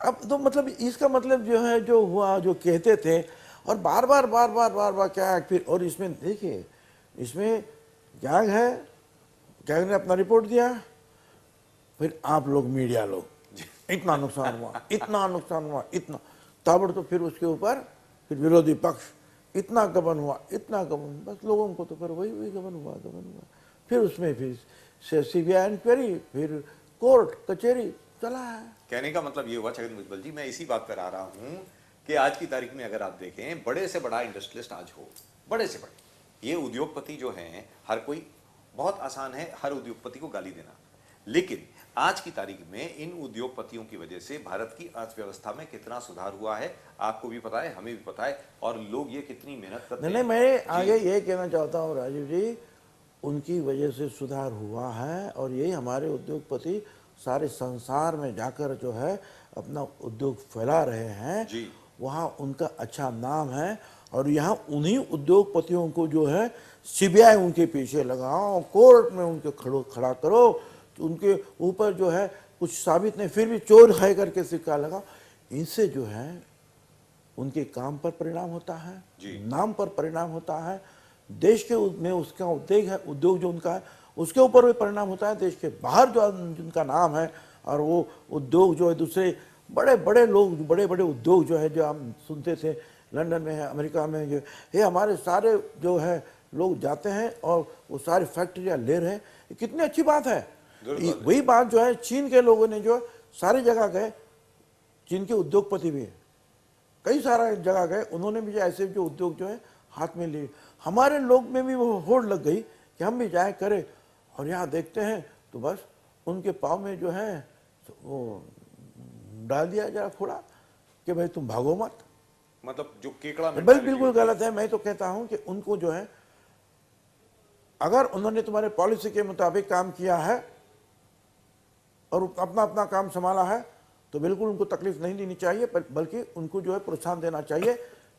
अब तो मतलब इसका मतलब जो है जो हुआ, जो कहते थे और बार बार क्या है फिर। और इसमें देखिए, इसमें गैंग है, गैंग ने अपना रिपोर्ट दिया, फिर आप लोग मीडिया लोग इतना नुकसान हुआ, इतना नुकसान हुआ, इतना ताबड़तोड़, फिर उसके ऊपर फिर विरोधी पक्ष इतना गबन हुआ, इतना गबन, बस लोगों को तो फिर वही गबन हुआ। फिर उसमें फिर सीबीआई इंक्वायरी, फिर कोर्ट कचहरी चला है। कहने का मतलब ये हुआ छगन भुजबल जी, मैं इसी बात पर आ रहा हूं कि आज की तारीख में अगर आप देखें, बड़े से बड़ा इंडस्ट्रियलिस्ट आज हो, बड़े से बड़े ये उद्योगपति जो हैं, हर कोई, बहुत आसान है हर उद्योगपति को गाली देना, लेकिन आज की तारीख में इन उद्योगपतियों की वजह से भारत की अर्थव्यवस्था में कितना सुधार हुआ है आपको भी पता है, हमें भी पता है, और लोग ये कितनी मेहनत करते हैं। नहीं, मैं आगे ये कहना चाहता हूँ राजीव जी, उनकी वजह से सुधार हुआ है, और यही हमारे उद्योगपति सारे संसार में जाकर जो है अपना उद्योग फैला रहे हैं जी। वहाँ उनका अच्छा नाम है। और यहाँ उन्हीं उद्योगपतियों को जो है सीबीआई उनके पीछे लगाओ, कोर्ट में उनके खड़ा करो, तो उनके ऊपर जो है कुछ साबित नहीं, फिर भी चोर है करके सिक्का लगाओ। इनसे जो है उनके काम पर परिणाम होता है, नाम पर परिणाम होता है, देश के में उसका उद्योग है, उद्योग जो उनका है उसके ऊपर भी परिणाम होता है। देश के बाहर जो जिनका नाम है और वो उद्योग जो है दूसरे बड़े बड़े लोग, बड़े बड़े उद्योग जो है जो हम सुनते थे लंदन में है, अमेरिका में जो ये हमारे सारे जो है लोग जाते हैं और वो सारी फैक्ट्रियाँ ले रहे हैं, ये कितनी अच्छी बात है। वही बात जो है चीन के लोगों ने जो सारी जगह गए, चीन के उद्योगपति भी कई सारा जगह गए, उन्होंने भी ऐसे जो उद्योग जो है हाथ में लिए। हमारे लोग में भी वो होड़ लग गई कि हम भी जाए करें, और यहाँ देखते हैं तो बस उनके पाँव में जो है वो डाल दिया जरा फोड़ा कि भाई तुम भागो मत। मतलब जो केकड़ा बस बिल्कुल गलत है। मैं तो कहता हूं कि उनको जो है, अगर उन्होंने तुम्हारे पॉलिसी के मुताबिक काम किया है और अपना अपना काम संभाला है तो बिल्कुल उनको तकलीफ नहीं देनी चाहिए, बल्कि उनको जो है प्रोत्साहन देना चाहिए।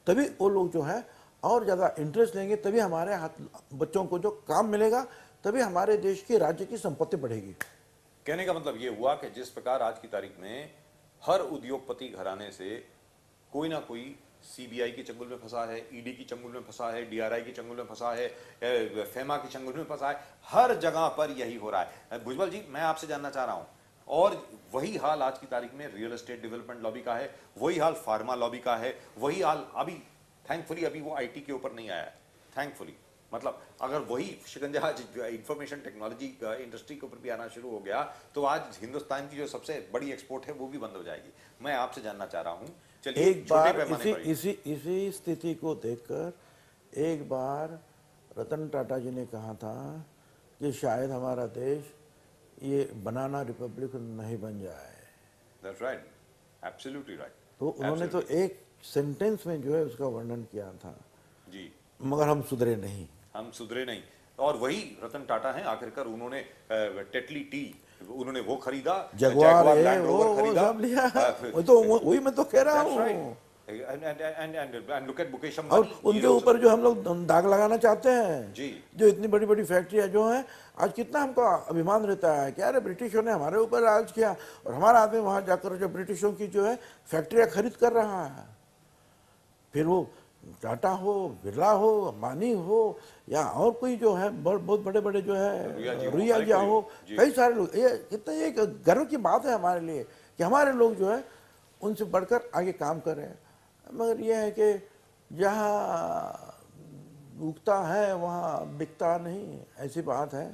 तभी वो लोग जो है और ज़्यादा इंटरेस्ट लेंगे, तभी हमारे हाथ बच्चों को जो काम मिलेगा, तभी हमारे देश की राज्य की संपत्ति बढ़ेगी। कहने का मतलब ये हुआ कि जिस प्रकार आज की तारीख में हर उद्योगपति घराने से कोई ना कोई सीबीआई के चंगुल में फंसा है, ईडी की चंगुल में फंसा है, डीआरआई की चंगुल में फंसा है, फेमा की चंगुल में फंसा है, हर जगह पर यही हो रहा है। भुजबल जी, मैं आपसे जानना चाह रहा हूं, और वही हाल आज की तारीख में रियल एस्टेट डेवलपमेंट लॉबी का है, वही हाल फार्मा लॉबी का है, वही हाल अभी थैंकफुली अभी वो आईटी के ऊपर नहीं आया है, थैंकफुली। मतलब अगर वही शिकंजा आज इंफॉर्मेशन टेक्नोलॉजी इंडस्ट्री के ऊपर भी आना शुरू हो गया तो आज हिंदुस्तान की जो सबसे बड़ी एक्सपोर्ट है वो भी बंद हो जाएगी। मैं आपसे जानना चाह रहा हूं, चलिए एक बार इसी स्थिति को देखकर एक बार रतन टाटा जी ने कहा था कि शायद हमारा देश ये बनाना रिपब्लिक नहीं बन जाए। That's right, absolutely right. तो उन्होंने तो एक सेंटेंस में जो है उसका वर्णन किया था जी, मगर हम सुधरे नहीं, हम सुधरे नहीं। और वही रतन टाटा हैं, आखिरकार उन्होंने टेटली टी उन्होंने वो खरीदा, जगुआर लैंड रोवर खरीदा, सब लिया। वो तो वही मैं तो कह रहा हूँ। and look at मुकेश और अंबानी, उनके ऊपर जो हम लोग दाग लगाना चाहते हैं जी, जो इतनी बड़ी बड़ी फैक्ट्रियां जो हैं, आज कितना हमको अभिमान रहता है कि अरे ब्रिटिशों ने हमारे ऊपर राज किया, और हमारा आदमी वहां जाकर जो ब्रिटिशों की जो है फैक्ट्रियां खरीद कर रहा है। फिर वो टाटा हो, बिरला हो, अंबानी हो, या और कोई जो है बहुत बड़े बड़े जो है रुइया जी हो, कई सारे लोग। ये कितना ये गर्व की बात है हमारे लिए कि हमारे लोग जो है उनसे बढ़कर आगे काम कर रहे हैं। मगर यह है कि जहाँ उगता है वहाँ बिकता नहीं, ऐसी बात है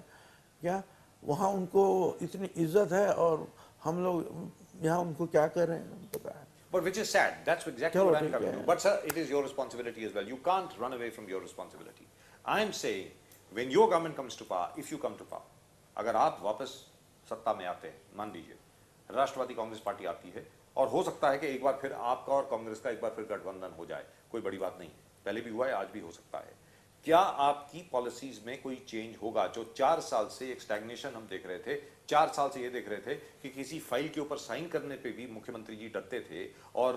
क्या। वहाँ उनको इतनी इज्जत है और हम लोग यहाँ उनको क्या कर रहे हैं पता है। But which is sad. That's exactly what I'm coming to. But sir, it is your responsibility as well. You can't run away from your responsibility. I'm saying, when your government comes to power, if you come to power, अगर आप वापस सत्ता में आते हैं, मान लीजिए राष्ट्रवादी Congress party आती है, और हो सकता है कि एक बार फिर आपका और कांग्रेस का एक बार फिर गठबंधन हो जाए, कोई बड़ी बात नहीं है, पहले भी हुआ है, आज भी हो सकता है। क्या आपकी पॉलिसीज में कोई चेंज होगा? जो 4 साल से एक स्टैग्नेशन हम देख रहे थे, 4 साल से ये देख रहे थे कि किसी फाइल के ऊपर साइन करने पे भी मुख्यमंत्री जी डरते थे, और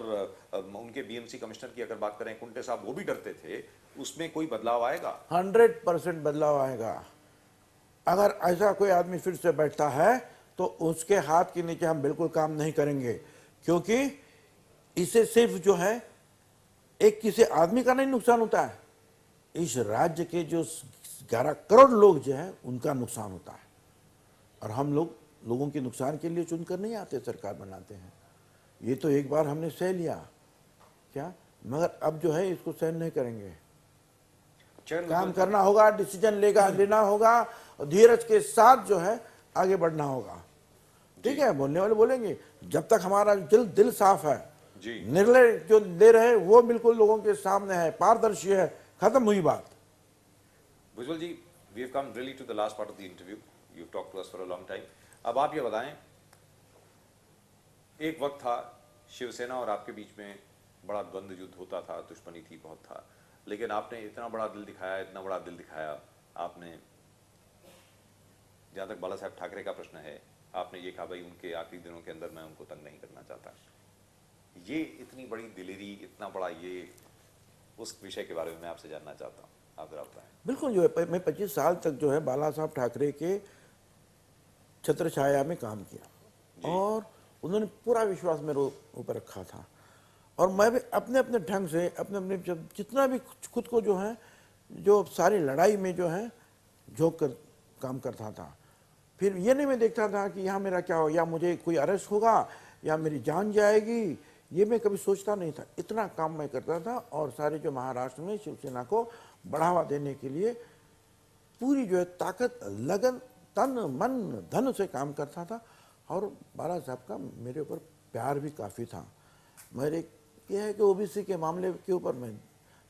उनके बीएमसी कमिश्नर की अगर बात करें कुंटे साहब, वो भी डरते थे, उसमें कोई बदलाव आएगा? 100% बदलाव आएगा। अगर ऐसा कोई आदमी फिर से बैठता है तो उसके हाथ के नीचे हम बिल्कुल काम नहीं करेंगे, क्योंकि इससे सिर्फ जो है एक किसी आदमी का नहीं नुकसान होता है, इस राज्य के जो 11 करोड़ लोग जो हैं उनका नुकसान होता है। और हम लोगों के नुकसान के लिए चुनकर नहीं आते, सरकार बनाते हैं। ये तो एक बार हमने सह लिया क्या, मगर अब जो है इसको सहन नहीं करेंगे। काम करना होगा, डिसीजन लेना होगा, और धीरज के साथ जो है आगे बढ़ना होगा। ठीक है, बोलने वाले बोलेंगे, जब तक हमारा दिल साफ है, निर्णय जो ले रहे वो बिल्कुल लोगों के सामने है, पारदर्शी है, खत्म हुई बात। भुजबल जी, we have come really to the last part of the interview. You've talked to us for a long time. अब आप ये बताएं, एक वक्त था शिवसेना और आपके बीच में बड़ा द्वंद्व युद्ध होता था, दुश्मनी थी, बहुत था, लेकिन आपने इतना बड़ा दिल दिखाया, आपने, जहाँ तक बाला साहब ठाकरे का प्रश्न है, आपने ये कहा भाई उनके आखिरी दिनों के अंदर मैं उनको तंग नहीं करना चाहता। ये इतनी बड़ी दिलेरी, इतना बड़ा ये, उस विषय के बारे में मैं आपसे जानना चाहता हूँ, आप जरा बताएं। बिल्कुल, जो है मैं 25 साल तक जो है बाला साहब ठाकरे के छत्र छाया में काम किया, और उन्होंने पूरा विश्वास मेरे ऊपर रखा था, और मैं भी अपने अपने ढंग से अपने जितना भी खुद को जो है, जो सारी लड़ाई में जो है झोंक कर काम करता था। फिर ये नहीं मैं देखता था कि यहाँ मेरा क्या हो, या मुझे कोई अरेस्ट होगा या मेरी जान जाएगी, ये मैं कभी सोचता नहीं था। इतना काम मैं करता था और सारे जो महाराष्ट्र में शिवसेना को बढ़ावा देने के लिए पूरी जो है ताकत, लगन, तन मन धन से काम करता था। और बाला साहब का मेरे ऊपर प्यार भी काफ़ी था। मेरे ये है कि ओबीसी के मामले के ऊपर मैं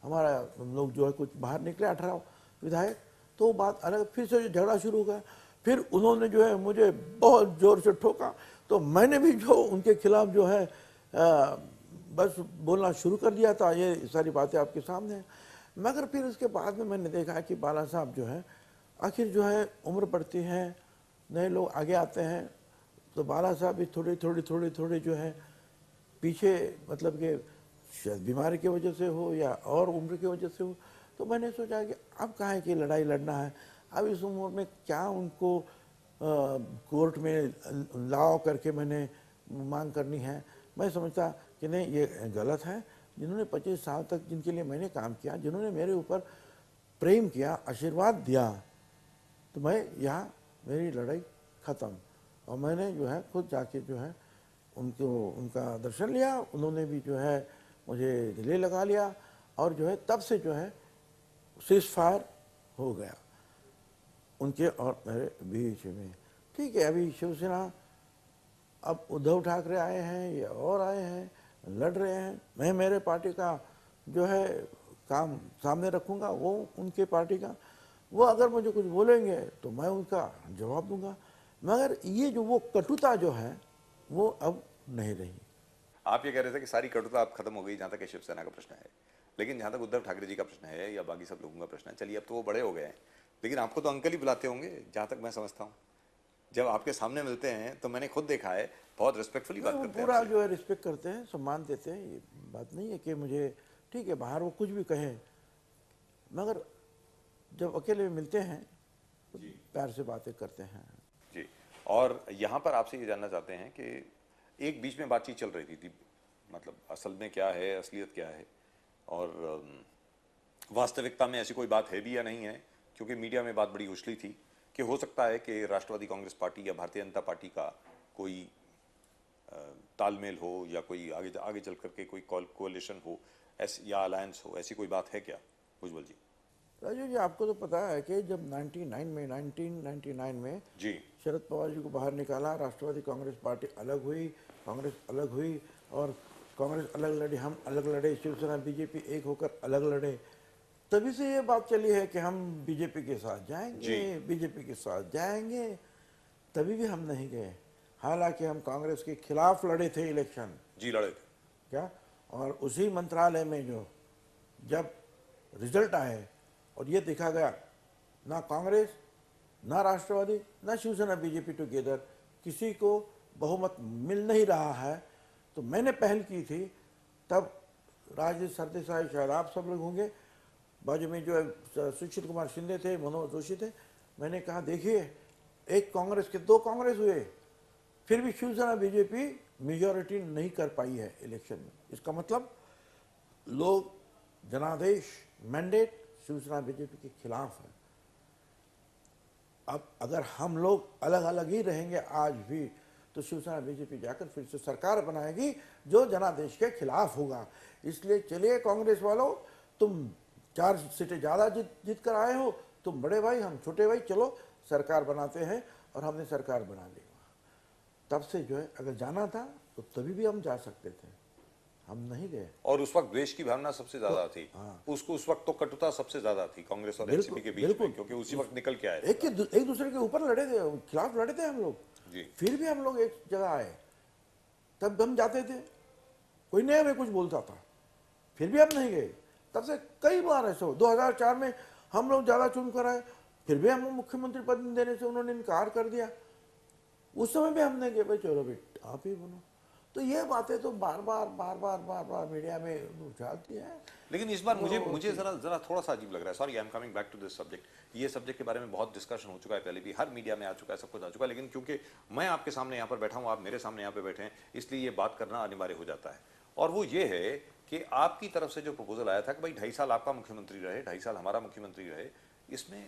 हमारा हम लोग जो है कुछ बाहर निकले 18 विधायक, तो वो बात अलग, फिर से झगड़ा शुरू हो गया। फिर उन्होंने जो है मुझे बहुत ज़ोर से ठोका, तो मैंने भी जो उनके खिलाफ जो है बस बोलना शुरू कर दिया था। ये सारी बातें आपके सामने हैं। मगर फिर उसके बाद में मैंने देखा कि बाला साहब जो है आखिर जो है उम्र बढ़ती है, नए लोग आगे आते हैं, तो बाला साहब भी थोड़े जो है पीछे, मतलब कि शायद बीमारी की वजह से हो या और उम्र की वजह से हो। तो मैंने सोचा कि अब काहे की लड़ाई लड़ना है, अब इस उम्र में क्या उनको कोर्ट में लाओ करके मैंने मांग करनी है। मैं समझता कि नहीं, ये गलत है। जिन्होंने 25 साल तक जिनके लिए मैंने काम किया, जिन्होंने मेरे ऊपर प्रेम किया, आशीर्वाद दिया, तो मैं यहाँ मेरी लड़ाई ख़त्म। और मैंने जो है खुद जाके जो है उनका दर्शन लिया। उन्होंने भी जो है मुझे गले लगा लिया और जो है तब से जो है सीज फायर हो गया उनके और मेरे बीच में। ठीक है, अभी शिवसेना, अब उद्धव ठाकरे आए हैं या और आए हैं, लड़ रहे हैं। मैं मेरे पार्टी का जो है काम सामने रखूंगा, वो उनके पार्टी का। वो अगर मुझे कुछ बोलेंगे तो मैं उनका जवाब दूंगा। मगर ये जो वो कटुता जो है वो अब नहीं रही। आप ये कह रहे थे कि सारी कटुता अब खत्म हो गई जहां तक शिवसेना का प्रश्न है, लेकिन जहां तक उद्धव ठाकरे जी का प्रश्न है या बाकी सब लोगों का प्रश्न है, चलिए अब तो वो बड़े हो गए हैं, लेकिन आपको तो अंकल ही बुलाते होंगे जहां तक मैं समझता हूँ। जब आपके सामने मिलते हैं तो मैंने खुद देखा है, बहुत रिस्पेक्टफुली बात करते हैं पूरा आपसे। जो है रिस्पेक्ट करते हैं, सम्मान देते हैं। ये बात नहीं है कि मुझे, ठीक है बाहर वो कुछ भी कहें, मगर जब अकेले मिलते हैं तो प्यार से बातें करते हैं। जी, और यहाँ पर आपसे ये जानना चाहते हैं कि एक बीच में बातचीत चल रही थी, मतलब असल में क्या है, असलियत क्या है, और वास्तविकता में ऐसी कोई बात है भी या नहीं है, क्योंकि मीडिया में बात बड़ी उछली थी कि हो सकता है कि राष्ट्रवादी कांग्रेस पार्टी या भारतीय जनता पार्टी का कोई तालमेल हो या कोई आगे आगे चल करके कोई कोalition हो ऐसी या अलायंस हो, ऐसी कोई बात है क्या भुजबल जी? राजू जी, आपको तो पता है कि जब 1999 में जी शरद पवार जी को बाहर निकाला, राष्ट्रवादी कांग्रेस पार्टी अलग हुई, कांग्रेस अलग हुई और कांग्रेस अलग लड़ी, हम अलग लड़े, शिवसेना बीजेपी एक होकर अलग लड़े। तभी से ये बात चली है कि हम बीजेपी के साथ जाएंगे, बीजेपी के साथ जाएंगे। तभी भी हम नहीं गए, हालांकि हम कांग्रेस के खिलाफ लड़े थे इलेक्शन। जी लड़े थे क्या, और उसी मंत्रालय में जो जब रिजल्ट आए और ये देखा गया, ना कांग्रेस, ना राष्ट्रवादी, ना शिवसेना बीजेपी टुगेदर किसी को बहुमत मिल नहीं रहा है, तो मैंने पहल की थी। तब राजेश सरदेसाई, शायद आप सब लोग होंगे, बाजू में जो है सुशील कुमार शिंदे थे, मनोज जोशी थे। मैंने कहा देखिए, एक कांग्रेस के दो कांग्रेस हुए, फिर भी शिवसेना बीजेपी मेजॉरिटी नहीं कर पाई है इलेक्शन में। इसका मतलब लोग जनादेश मैंडेट शिवसेना बीजेपी के खिलाफ है। अब अगर हम लोग अलग अलग ही रहेंगे आज भी, तो शिवसेना बीजेपी जाकर फिर से सरकार बनाएगी जो जनादेश के खिलाफ होगा। इसलिए चलिए कांग्रेस वालों, तुम 4 सीटें ज़्यादा जीत कर आए हो, तुम बड़े भाई, हम छोटे भाई, चलो सरकार बनाते हैं। और हमने सरकार बना ली। तब से जो है अगर जाना था तो तभी भी हम जा सकते थे, हम नहीं गए। और उस वक्त द्वेष की भावना सबसे ज्यादा थी। हाँ। उसको उस वक्त तो कटुता सबसे ज्यादा थी कांग्रेस और बिल्कुल, एनसीपी के बीच बिल्कुल। में, क्योंकि उसी वक्त निकल के आए थे। एक दूसरे के ऊपर लड़े थे, खिलाफ लड़े थे हम लोग। जी फिर भी हम लोग एक जगह आए, तब हम जाते थे, कोई नहीं हमें कुछ बोलता था, फिर भी हम नहीं गए। तब से कई बार ऐसा हो, 2004 में हम लोग ज़्यादा चुन कर आए, फिर भी हमें मुख्यमंत्री पद देने से उन्होंने इनकार कर दिया। उस समय भी हमने कहा भाई चलो भाई आप ही बनो। तो ये बातें तो बार बार मीडिया में उछालती हैं। लेकिन इस बार मुझे जरा थोड़ा सा अजीब लग रहा है। Sorry, I am coming back to this subject. ये सब्जेक्ट के बारे में बहुत डिस्कशन हो चुका है, पहले भी हर मीडिया में आ चुका है, सब कुछ आ चुका है, लेकिन क्योंकि मैं आपके सामने यहाँ पर बैठा हूँ, आप मेरे सामने यहाँ पे बैठे हैं, इसलिए ये बात करना अनिवार्य हो जाता है। और वो ये है कि आपकी तरफ से जो प्रपोजल आया था कि भाई 2.5 साल आपका मुख्यमंत्री रहे, 2.5 साल हमारा मुख्यमंत्री रहे, इसमें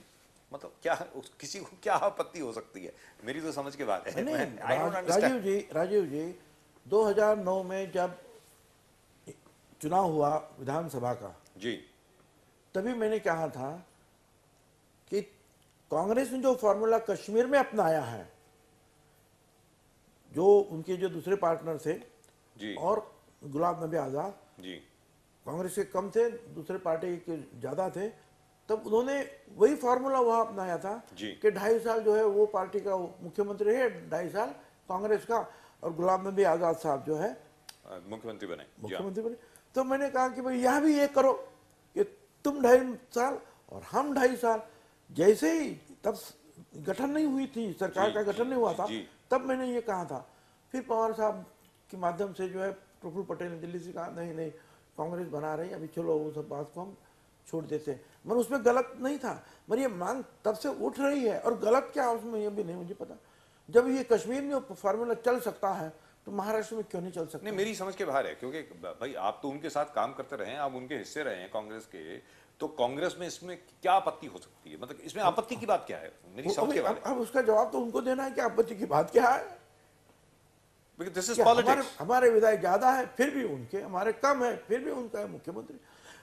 मतलब क्या किसी को क्या आपत्ति हो सकती है? मेरी तो समझ के बात है। नहीं, आई डोंट अंडरस्टैंड। राजीव जी 2009 में जब चुनाव हुआ विधानसभा का, जी तभी मैंने कहा था कि कांग्रेस ने जो फॉर्मूला कश्मीर में अपनाया है, जो उनके जो दूसरे पार्टनर थे जी और गुलाम नबी आज़ाद जी कांग्रेस के कम थे, दूसरे पार्टी के ज़्यादा थे, तब उन्होंने वही फार्मूला वहाँ अपनाया था जी। कि 2.5 साल जो है वो पार्टी का मुख्यमंत्री है, 2.5 साल कांग्रेस का, और गुलाम नबी आज़ाद साहब जो है मुख्यमंत्री बने। जी हाँ। मुख्यमंत्री बने। तो मैंने कहा कि भाई यहाँ भी ये करो कि तुम 2.5 साल और हम 2.5 साल। जैसे ही तब गठन नहीं हुई थी, सरकार जी, का गठन जी, नहीं हुआ था, जी। तब मैंने ये कहा था। फिर पवार साहब के माध्यम से जो है प्रफुल्ल पटेल ने दिल्ली से कहा नहीं नहीं कांग्रेस बना रही है, अभी चलो वो सब बात को हम छोड़ देते हैं। मगर उसमें गलत नहीं था, मगर ये मांग तब से उठ रही है, और गलत क्या उसमें ये भी नहीं मुझे पता। जब ये कश्मीर में फार्मूला चल सकता है तो महाराष्ट्र में क्यों नहीं चल सकता? नहीं, मेरी समझ के बाहर है, क्योंकि भाई आप तो उनके साथ काम करते रहे हैं, आप उनके हिस्से रहे हैं कांग्रेस के, तो कांग्रेस में इसमें क्या आपत्ति हो सकती है? मतलब इसमें आपत्ति की बात क्या है? मेरी समझ के बाहर है। अब उसका जवाब तो उनको देना है कि आपत्ति की बात क्या है। दिस इज क्या पॉलिटिक्स। हमारे विधायक ज्यादा है फिर भी उनके, हमारे कम है फिर भी उनका है मुख्यमंत्री।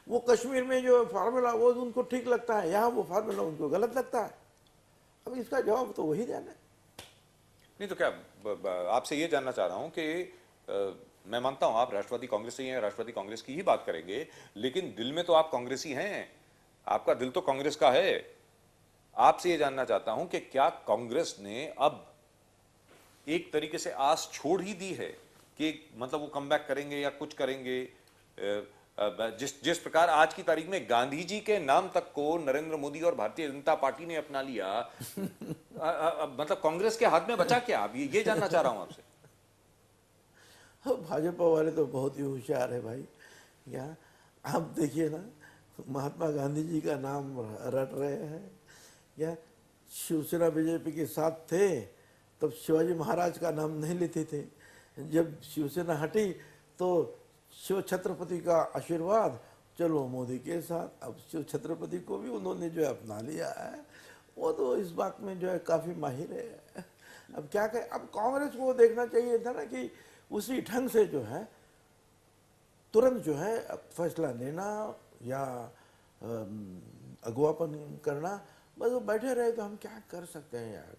वो कश्मीर में जो फार्मूला वो उनको ठीक लगता है, यहाँ वो फार्मूला उनको गलत लगता है। अब इसका जवाब तो वही देना है। नहीं तो क्या आपसे ये जानना चाह रहा हूं कि मैं मानता हूं आप राष्ट्रवादी कांग्रेस से ही हैं, राष्ट्रवादी कांग्रेस की ही बात करेंगे, लेकिन दिल में तो आप कांग्रेसी हैं, आपका दिल तो कांग्रेस का है। आपसे ये जानना चाहता हूं कि क्या कांग्रेस ने अब एक तरीके से आस छोड़ ही दी है कि मतलब वो कम बैक करेंगे या कुछ करेंगे? जिस जिस प्रकार आज की तारीख में गांधी जी के नाम तक को नरेंद्र मोदी और भारतीय जनता पार्टी ने अपना लिया, मतलब कांग्रेस के हाथ में बचा क्या? अब ये जानना चाह रहा हूं आपसे। भाजपा वाले तो बहुत ही होशियार है भाई। क्या आप देखिए ना, महात्मा गांधी जी का नाम रट रहे हैं। क्या शिवसेना बीजेपी के साथ थे तब शिवाजी महाराज का नाम नहीं लेते थे, जब शिवसेना हटी तो शिव छत्रपति का आशीर्वाद, चलो मोदी के साथ। अब शिव छत्रपति को भी उन्होंने जो है अपना लिया है। वो तो इस बात में जो है काफ़ी माहिर है। अब क्या कहें, अब कांग्रेस को देखना चाहिए था ना कि उसी ढंग से जो है तुरंत जो है फैसला लेना या अगुवापन करना। बस वो बैठे रहे तो हम क्या कर सकते हैं यार,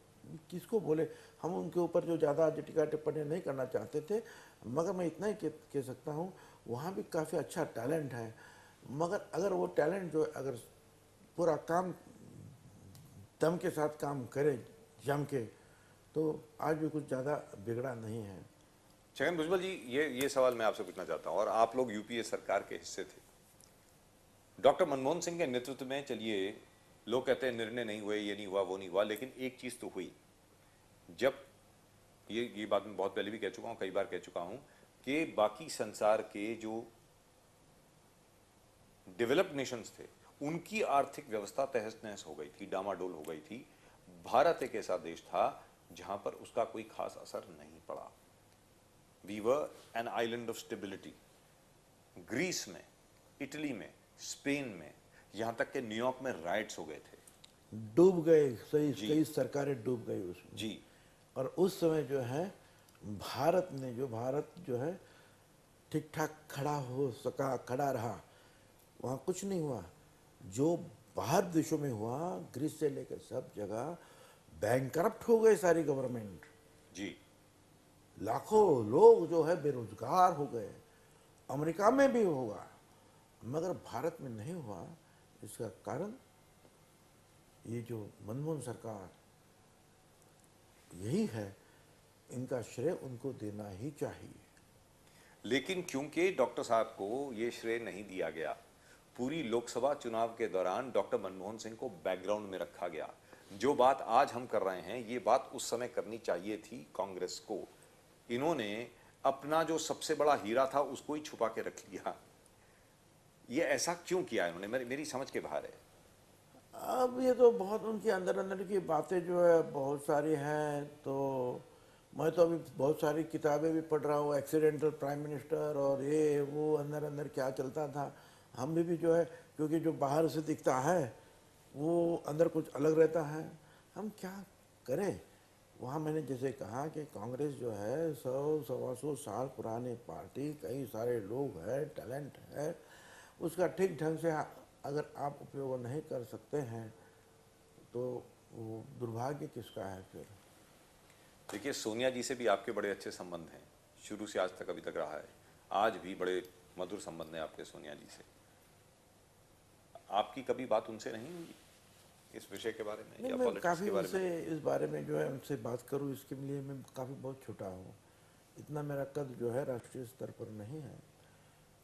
किसको बोले। हम उनके ऊपर जो ज़्यादा टीका टिप्पणी नहीं करना चाहते थे, मगर मैं इतना ही कह सकता हूँ वहाँ भी काफ़ी अच्छा टैलेंट है। मगर अगर वो टैलेंट जो अगर पूरा काम दम के साथ काम करे जम के, तो आज भी कुछ ज़्यादा बिगड़ा नहीं है। छगन भुजबल जी, ये सवाल मैं आपसे पूछना चाहता हूं, और आप लोग यूपीए सरकार के हिस्से थे। डॉक्टर मनमोहन सिंह के नेतृत्व में, चलिए लोग कहते हैं निर्णय नहीं हुए, ये नहीं हुआ, वो नहीं हुआ, लेकिन एक चीज तो हुई। जब ये बात मैं बहुत पहले भी कह चुका हूं, कई बार कह चुका हूं कि बाकी संसार के जो डेवलप्ड नेशंस थे उनकी आर्थिक व्यवस्था तहस नहस हो गई थी, डामाडोल हो गई थी। भारत एक ऐसा देश था जहां पर उसका कोई खास असर नहीं पड़ा। We were an island of stability. Greece में, इटली में, स्पेन में, यहां तक कि न्यूयॉर्क में राइट्स हो गए थे, डूब गए, कई सरकारें डूब गई उसमें जी। और उस समय जो है भारत जो है ठीक ठाक खड़ा हो सका, खड़ा रहा। वहाँ कुछ नहीं हुआ। जो बाहर देशों में हुआ, ग्रीस से लेकर सब जगह बैंकरप्ट हो गए सारी गवर्नमेंट। जी लाखों लोग जो है बेरोजगार हो गए। अमेरिका में भी होगा, मगर भारत में नहीं हुआ। इसका कारण ये जो मनमोहन सरकार यही है, इनका श्रेय उनको देना ही चाहिए। लेकिन क्योंकि डॉक्टर साहब को ये श्रेय नहीं दिया गया, पूरी लोकसभा चुनाव के दौरान डॉक्टर मनमोहन सिंह को बैकग्राउंड में रखा गया। जो बात आज हम कर रहे हैं, ये बात उस समय करनी चाहिए थी कांग्रेस को। इन्होंने अपना जो सबसे बड़ा हीरा था उसको ही छुपा के रख लिया। ये ऐसा क्यों किया इन्होंने? मेरी समझ के बाहर है। अब ये तो बहुत उनकी अंदर अंदर की बातें जो है बहुत सारी हैं। तो मैं तो अभी बहुत सारी किताबें भी पढ़ रहा हूँ, एक्सीडेंटल प्राइम मिनिस्टर और ये वो, अंदर अंदर क्या चलता था। हम भी जो है, क्योंकि जो बाहर से दिखता है वो अंदर कुछ अलग रहता है। हम क्या करें? वहाँ मैंने जैसे कहा कि कांग्रेस जो है 100-125 साल पुरानी पार्टी, कई सारे लोग हैं, टैलेंट है, उसका ठीक ढंग से अगर आप उपयोग नहीं कर सकते हैं तो वो दुर्भाग्य किसका है फिर? देखिए, सोनिया जी से भी आपके बड़े अच्छे संबंध हैं, शुरू से आज तक अभी तक रहा है। आज भी बड़े मधुर संबंध हैं आपके सोनिया जी से। आपकी कभी बात उनसे नहीं हुई इस विषय के बारे में नहीं, या मैं पॉलिटिक्स काफ़ी के बारे में? उनसे इस बारे में जो है उनसे बात करूं, इसके लिए मैं काफ़ी बहुत छोटा हूँ, इतना मेरा कद जो है राष्ट्रीय स्तर पर नहीं है,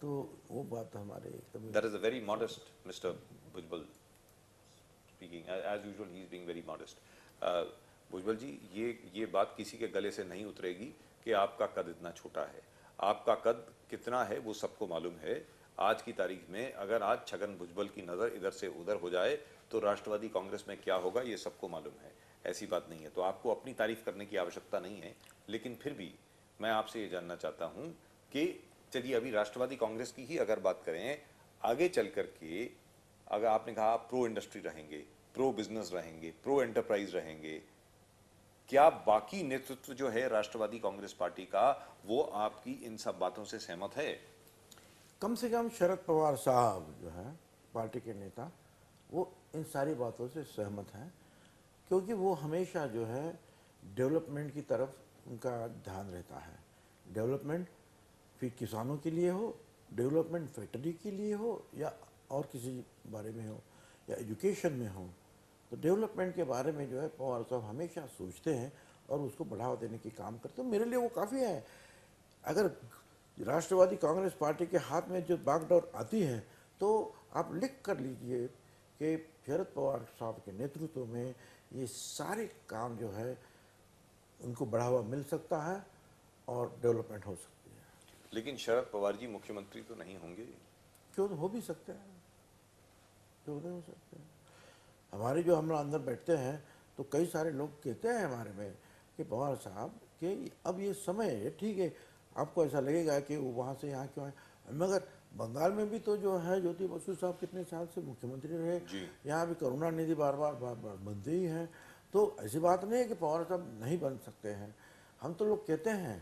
तो वो बात हमारे कभी। That is a very modest Mr. Bhujbal speaking. As usual, he is being very modest. भुजबल जी, ये बात किसी के गले से नहीं उतरेगी कि आपका कद इतना छोटा है। आपका कद कितना है वो सबको मालूम है। आज की तारीख में अगर आज छगन भुजबल की नज़र इधर से उधर हो जाए तो राष्ट्रवादी कांग्रेस में क्या होगा ये सबको मालूम है। ऐसी बात नहीं है, तो आपको अपनी तारीफ करने की आवश्यकता नहीं है। लेकिन फिर भी मैं आपसे ये जानना चाहता हूँ कि चलिए अभी राष्ट्रवादी कांग्रेस की ही अगर बात करें, आगे चल करके अगर आपने कहा आप प्रो इंडस्ट्री रहेंगे, प्रो बिजनेस रहेंगे, प्रो एंटरप्राइज रहेंगे, क्या बाकी नेतृत्व जो है राष्ट्रवादी कांग्रेस पार्टी का वो आपकी इन सब बातों से सहमत है? कम से कम शरद पवार साहब जो है पार्टी के नेता, वो इन सारी बातों से सहमत हैं, क्योंकि वो हमेशा जो है डेवलपमेंट की तरफ उनका ध्यान रहता है। डेवलपमेंट फिर किसानों के लिए हो, डेवलपमेंट फैक्ट्री के लिए हो या और किसी बारे में हो या एजुकेशन में हो, तो डेवलपमेंट के बारे में जो है पवार साहब हमेशा सोचते हैं और उसको बढ़ावा देने की काम करते हैं। मेरे लिए वो काफ़ी है। अगर राष्ट्रवादी कांग्रेस पार्टी के हाथ में जो बागडोर आती है तो आप लिख कर लीजिए कि शरद पवार साहब के नेतृत्व में ये सारे काम जो है उनको बढ़ावा मिल सकता है और डेवलपमेंट हो सकती है। लेकिन शरद पवार जी मुख्यमंत्री तो नहीं होंगे? क्यों हो भी सकते हैं, क्यों नहीं हो सकते हैं। हमारे जो हम अंदर बैठते हैं तो कई सारे लोग कहते हैं हमारे में कि पवार साहब कि अब ये समय है, ठीक है, आपको ऐसा लगेगा कि वो वहाँ से यहाँ क्यों आए, मगर बंगाल में भी तो जो है ज्योति बसु साहब कितने साल से मुख्यमंत्री रहे, यहाँ भी करुणानिधि बार बार बनते ही हैं, तो ऐसी बात नहीं है कि पवार साहब नहीं बन सकते हैं। हम तो लोग कहते हैं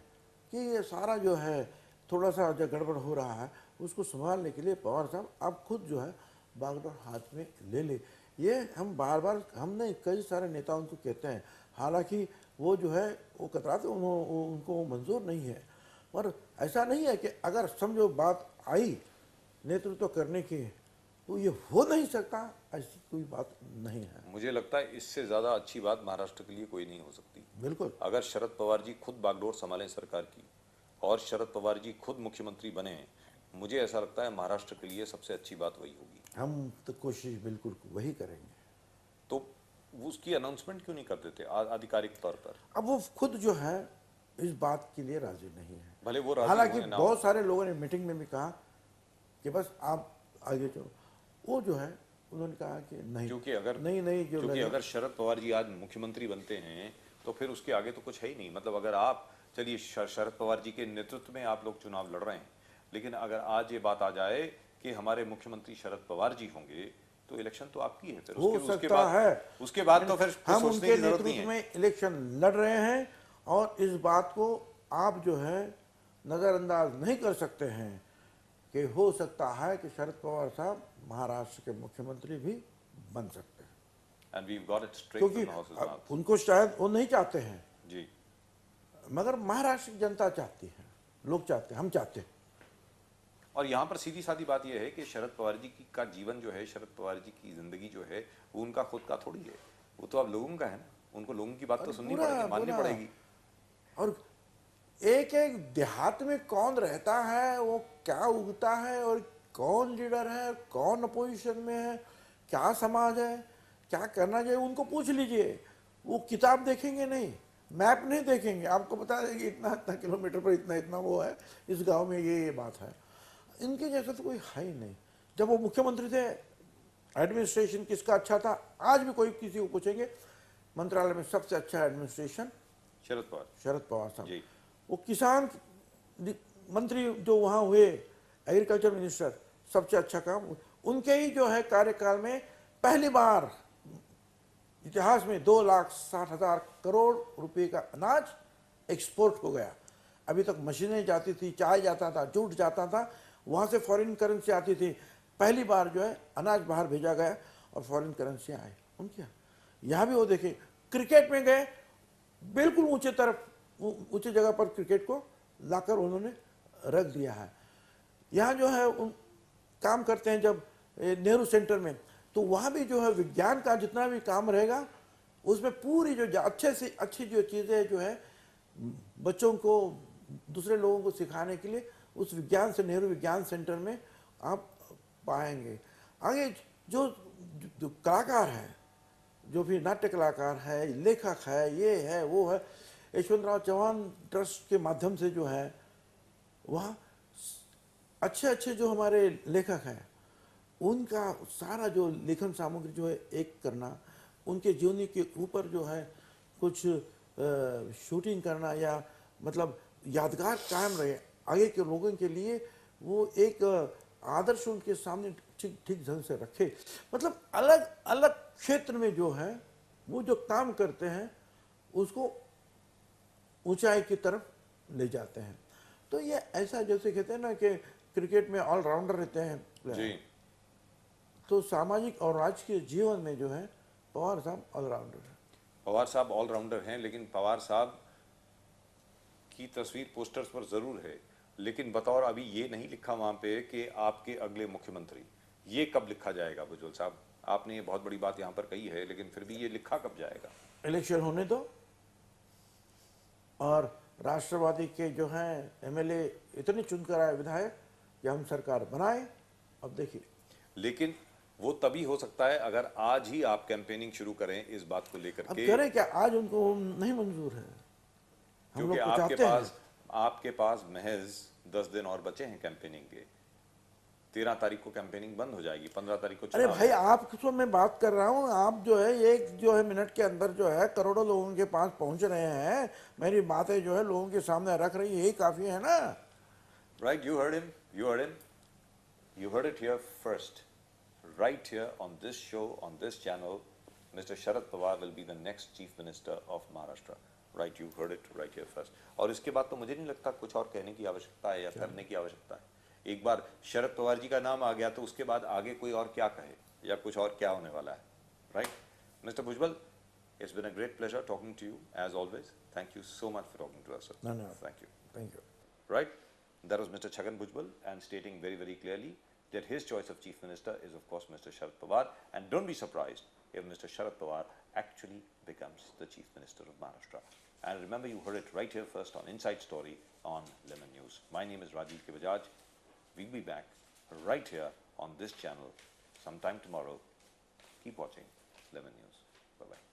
कि ये सारा जो है थोड़ा सा जो गड़बड़ हो रहा है उसको संभालने के लिए पवार साहब आप खुद जो है बागडोर हाथ में ले ले। ये हम बार बार हमने कई सारे नेताओं को कहते हैं, हालांकि वो जो है वो कतराते, उनको मंजूर नहीं है। और ऐसा नहीं है कि अगर समझो बात आई नेतृत्व करने की तो ये हो नहीं सकता, ऐसी कोई बात नहीं है। मुझे लगता है इससे ज्यादा अच्छी बात महाराष्ट्र के लिए कोई नहीं हो सकती। बिल्कुल, अगर शरद पवार जी खुद बागडोर संभालें सरकार की और शरद पवार जी खुद मुख्यमंत्री बने, मुझे ऐसा लगता है महाराष्ट्र के लिए सबसे अच्छी बात वही होगी। हम तो कोशिश बिल्कुल वही करेंगे। तो वो उसकी अनाउंसमेंट क्यों नहीं कर देते आधिकारिक तौर पर? अब वो खुद जो है इस बात के लिए राजी नहीं है। भले वो राजी हालांकि हों ना बहुत हो। सारे लोगों ने मीटिंग में भी कहा कि बस आप आगे चलो, वो जो है उन्होंने कहा कि नहीं, क्योंकि अगर जो क्योंकि अगर शरद पवार जी आज मुख्यमंत्री बनते हैं तो फिर उसके आगे तो कुछ है ही नहीं। मतलब अगर आप चलिए शरद पवार जी के नेतृत्व में आप लोग चुनाव लड़ रहे हैं, लेकिन अगर आज ये बात आ जाए कि हमारे मुख्यमंत्री शरद पवार जी होंगे तो इलेक्शन तो आपकी है। फिर हो सकता है, उसके बाद तो फिर हम सोचने उनके की जरूरत नहीं नेतृत्व है। में इलेक्शन लड़ रहे हैं और इस बात को आप जो है नज़रअंदाज नहीं कर सकते हैं कि हो सकता है कि शरद पवार साहब महाराष्ट्र के मुख्यमंत्री भी बन सकते हैं। And we've got it straight क्योंकि from the horse's mouth. उनको शायद वो नहीं चाहते हैं, जी, मगर महाराष्ट्र की जनता चाहती है, लोग चाहते हैं, हम चाहते हैं। और यहाँ पर सीधी सादी बात यह है कि शरद पवार जी का जीवन जो है, शरद पवार जी की जिंदगी जो है वो उनका खुद का थोड़ी है, वो तो आप लोगों का है ना। उनको लोगों की बात तो सुननी पड़ेगी, माननी पड़ेगी। और एक एक देहात में कौन रहता है, वो क्या उगता है और कौन लीडर है, कौन अपोजिशन में है, क्या समाज है, क्या करना चाहिए, उनको पूछ लीजिए। वो किताब देखेंगे नहीं, मैप नहीं देखेंगे, आपको बता देंगे इतना इतना किलोमीटर पर इतना इतना वो है, इस गांव में ये बात है। इनके जैसा तो कोई है ही नहीं। जब वो मुख्यमंत्री थे, एडमिनिस्ट्रेशन किसका अच्छा था, आज भी कोई किसी को पूछेंगे मंत्रालय में सबसे अच्छा एडमिनिस्ट्रेशन शरद पवार साहब। वो किसान मंत्री जो वहाँ हुए, एग्रीकल्चर मिनिस्टर, सबसे अच्छा काम उनके ही जो है कार्यकाल में पहली बार इतिहास में 2,60,000 करोड़ रुपए का अनाज एक्सपोर्ट हो गया। अभी तक मशीनें जाती थी, चाय जाता था, जूट जाता था, वहाँ से फॉरेन करेंसी आती थी। पहली बार जो है अनाज बाहर भेजा गया और फॉरेन करेंसी आए उनके यहाँ। यहाँ भी वो देखें, क्रिकेट में गए, बिल्कुल ऊंचे जगह पर क्रिकेट को लाकर उन्होंने रख दिया है। यहाँ जो है काम करते हैं जब नेहरू सेंटर में, तो वहाँ भी जो है विज्ञान का जितना भी काम रहेगा उसमें पूरी जो अच्छे से अच्छी जो चीज़ें जो है बच्चों को, दूसरे लोगों को सिखाने के लिए उस विज्ञान से, नेहरू विज्ञान सेंटर में आप पाएंगे। आगे जो कलाकार है, जो भी नाट्य कलाकार है, लेखक है, ये है वो है, यशवंतराव चौहान ट्रस्ट के माध्यम से जो है वहाँ अच्छे अच्छे जो हमारे लेखक हैं उनका सारा जो लेखन सामग्री जो है एक करना, उनके जीवनी के ऊपर जो है कुछ शूटिंग करना, या मतलब यादगार कायम रहे आगे के लोगों के लिए, वो एक आदर्श उनके सामने ठीक ठीक ढंग से रखे। मतलब अलग अलग क्षेत्र में जो है वो जो काम करते हैं उसको ऊंचाई की तरफ ले जाते हैं। तो ये ऐसा जैसे कहते हैं ना कि क्रिकेट में ऑलराउंडर रहते हैं जी। तो सामाजिक और राजकीय जीवन में जो है पवार साहब ऑलराउंडर हैं। पवार साहब ऑलराउंडर हैं, लेकिन पवार साहब की तस्वीर पोस्टर्स पर जरूर है, लेकिन बतौर अभी ये नहीं लिखा वहां पे कि आपके अगले मुख्यमंत्री। ये कब लिखा जाएगा भुजबल साहब? आपने ये बहुत बड़ी बात यहाँ पर कही है, लेकिन फिर भी ये लिखा कब जाएगा? इलेक्शन होने दो, और राष्ट्रवादी के जो हैं एमएलए इतने चुनकर आए विधायक कि हम सरकार बनाए। अब देखिए, लेकिन वो तभी हो सकता है अगर आज ही आप कैंपेनिंग शुरू करें इस बात को लेकर अब के, करें क्या, आज उनको नहीं मंजूर है। हम क्योंकि लोग तो चाहते हैं। आपके पास महज 10 दिन और बचे हैं कैंपेनिंग के। 13 तारीख को कैंपेनिंग बंद हो जाएगी, 15 तारीख को अरे चुनाव भाई, है। आपको मैं बात कर रहा हूँ, आप जो है एक जो है मिनट के अंदर जो है करोड़ों लोगों के पास पहुंच रहे हैं, मेरी बातें जो है लोगों के सामने रख रही, यही काफी है ना। Right, you heard him. You heard him. You heard it here first. Right here on this show, on this channel, Mr. Sharad Pawar will be the next Chief Minister of Maharashtra. Right, you heard it right here first. और इसके बाद तो मुझे नहीं लगता कुछ और कहने की आवश्यकता है या करने की आवश्यकता है। एक बार शरद पवार जी का नाम आ गया तो उसके बाद आगे कोई और क्या कहे या कुछ और क्या होने वाला है। Right, Mr. Bhujbal, it's been a great pleasure talking to you as always. Thank you so much for talking to us, sir. No. Thank you. Thank you. Right? That was Mr. Chhagan Bhujbal, and stating very, very clearly that his choice of Chief Minister is, of course, Mr. Sharad Pawar. And don't be surprised if Mr. Sharad Pawar actually becomes the Chief Minister of Maharashtra. And remember, you heard it right here first on Inside Story on Lemon News. My name is Rajiv K. Bajaj. We'll be back right here on this channel sometime tomorrow. Keep watching Lemon News. Bye-bye.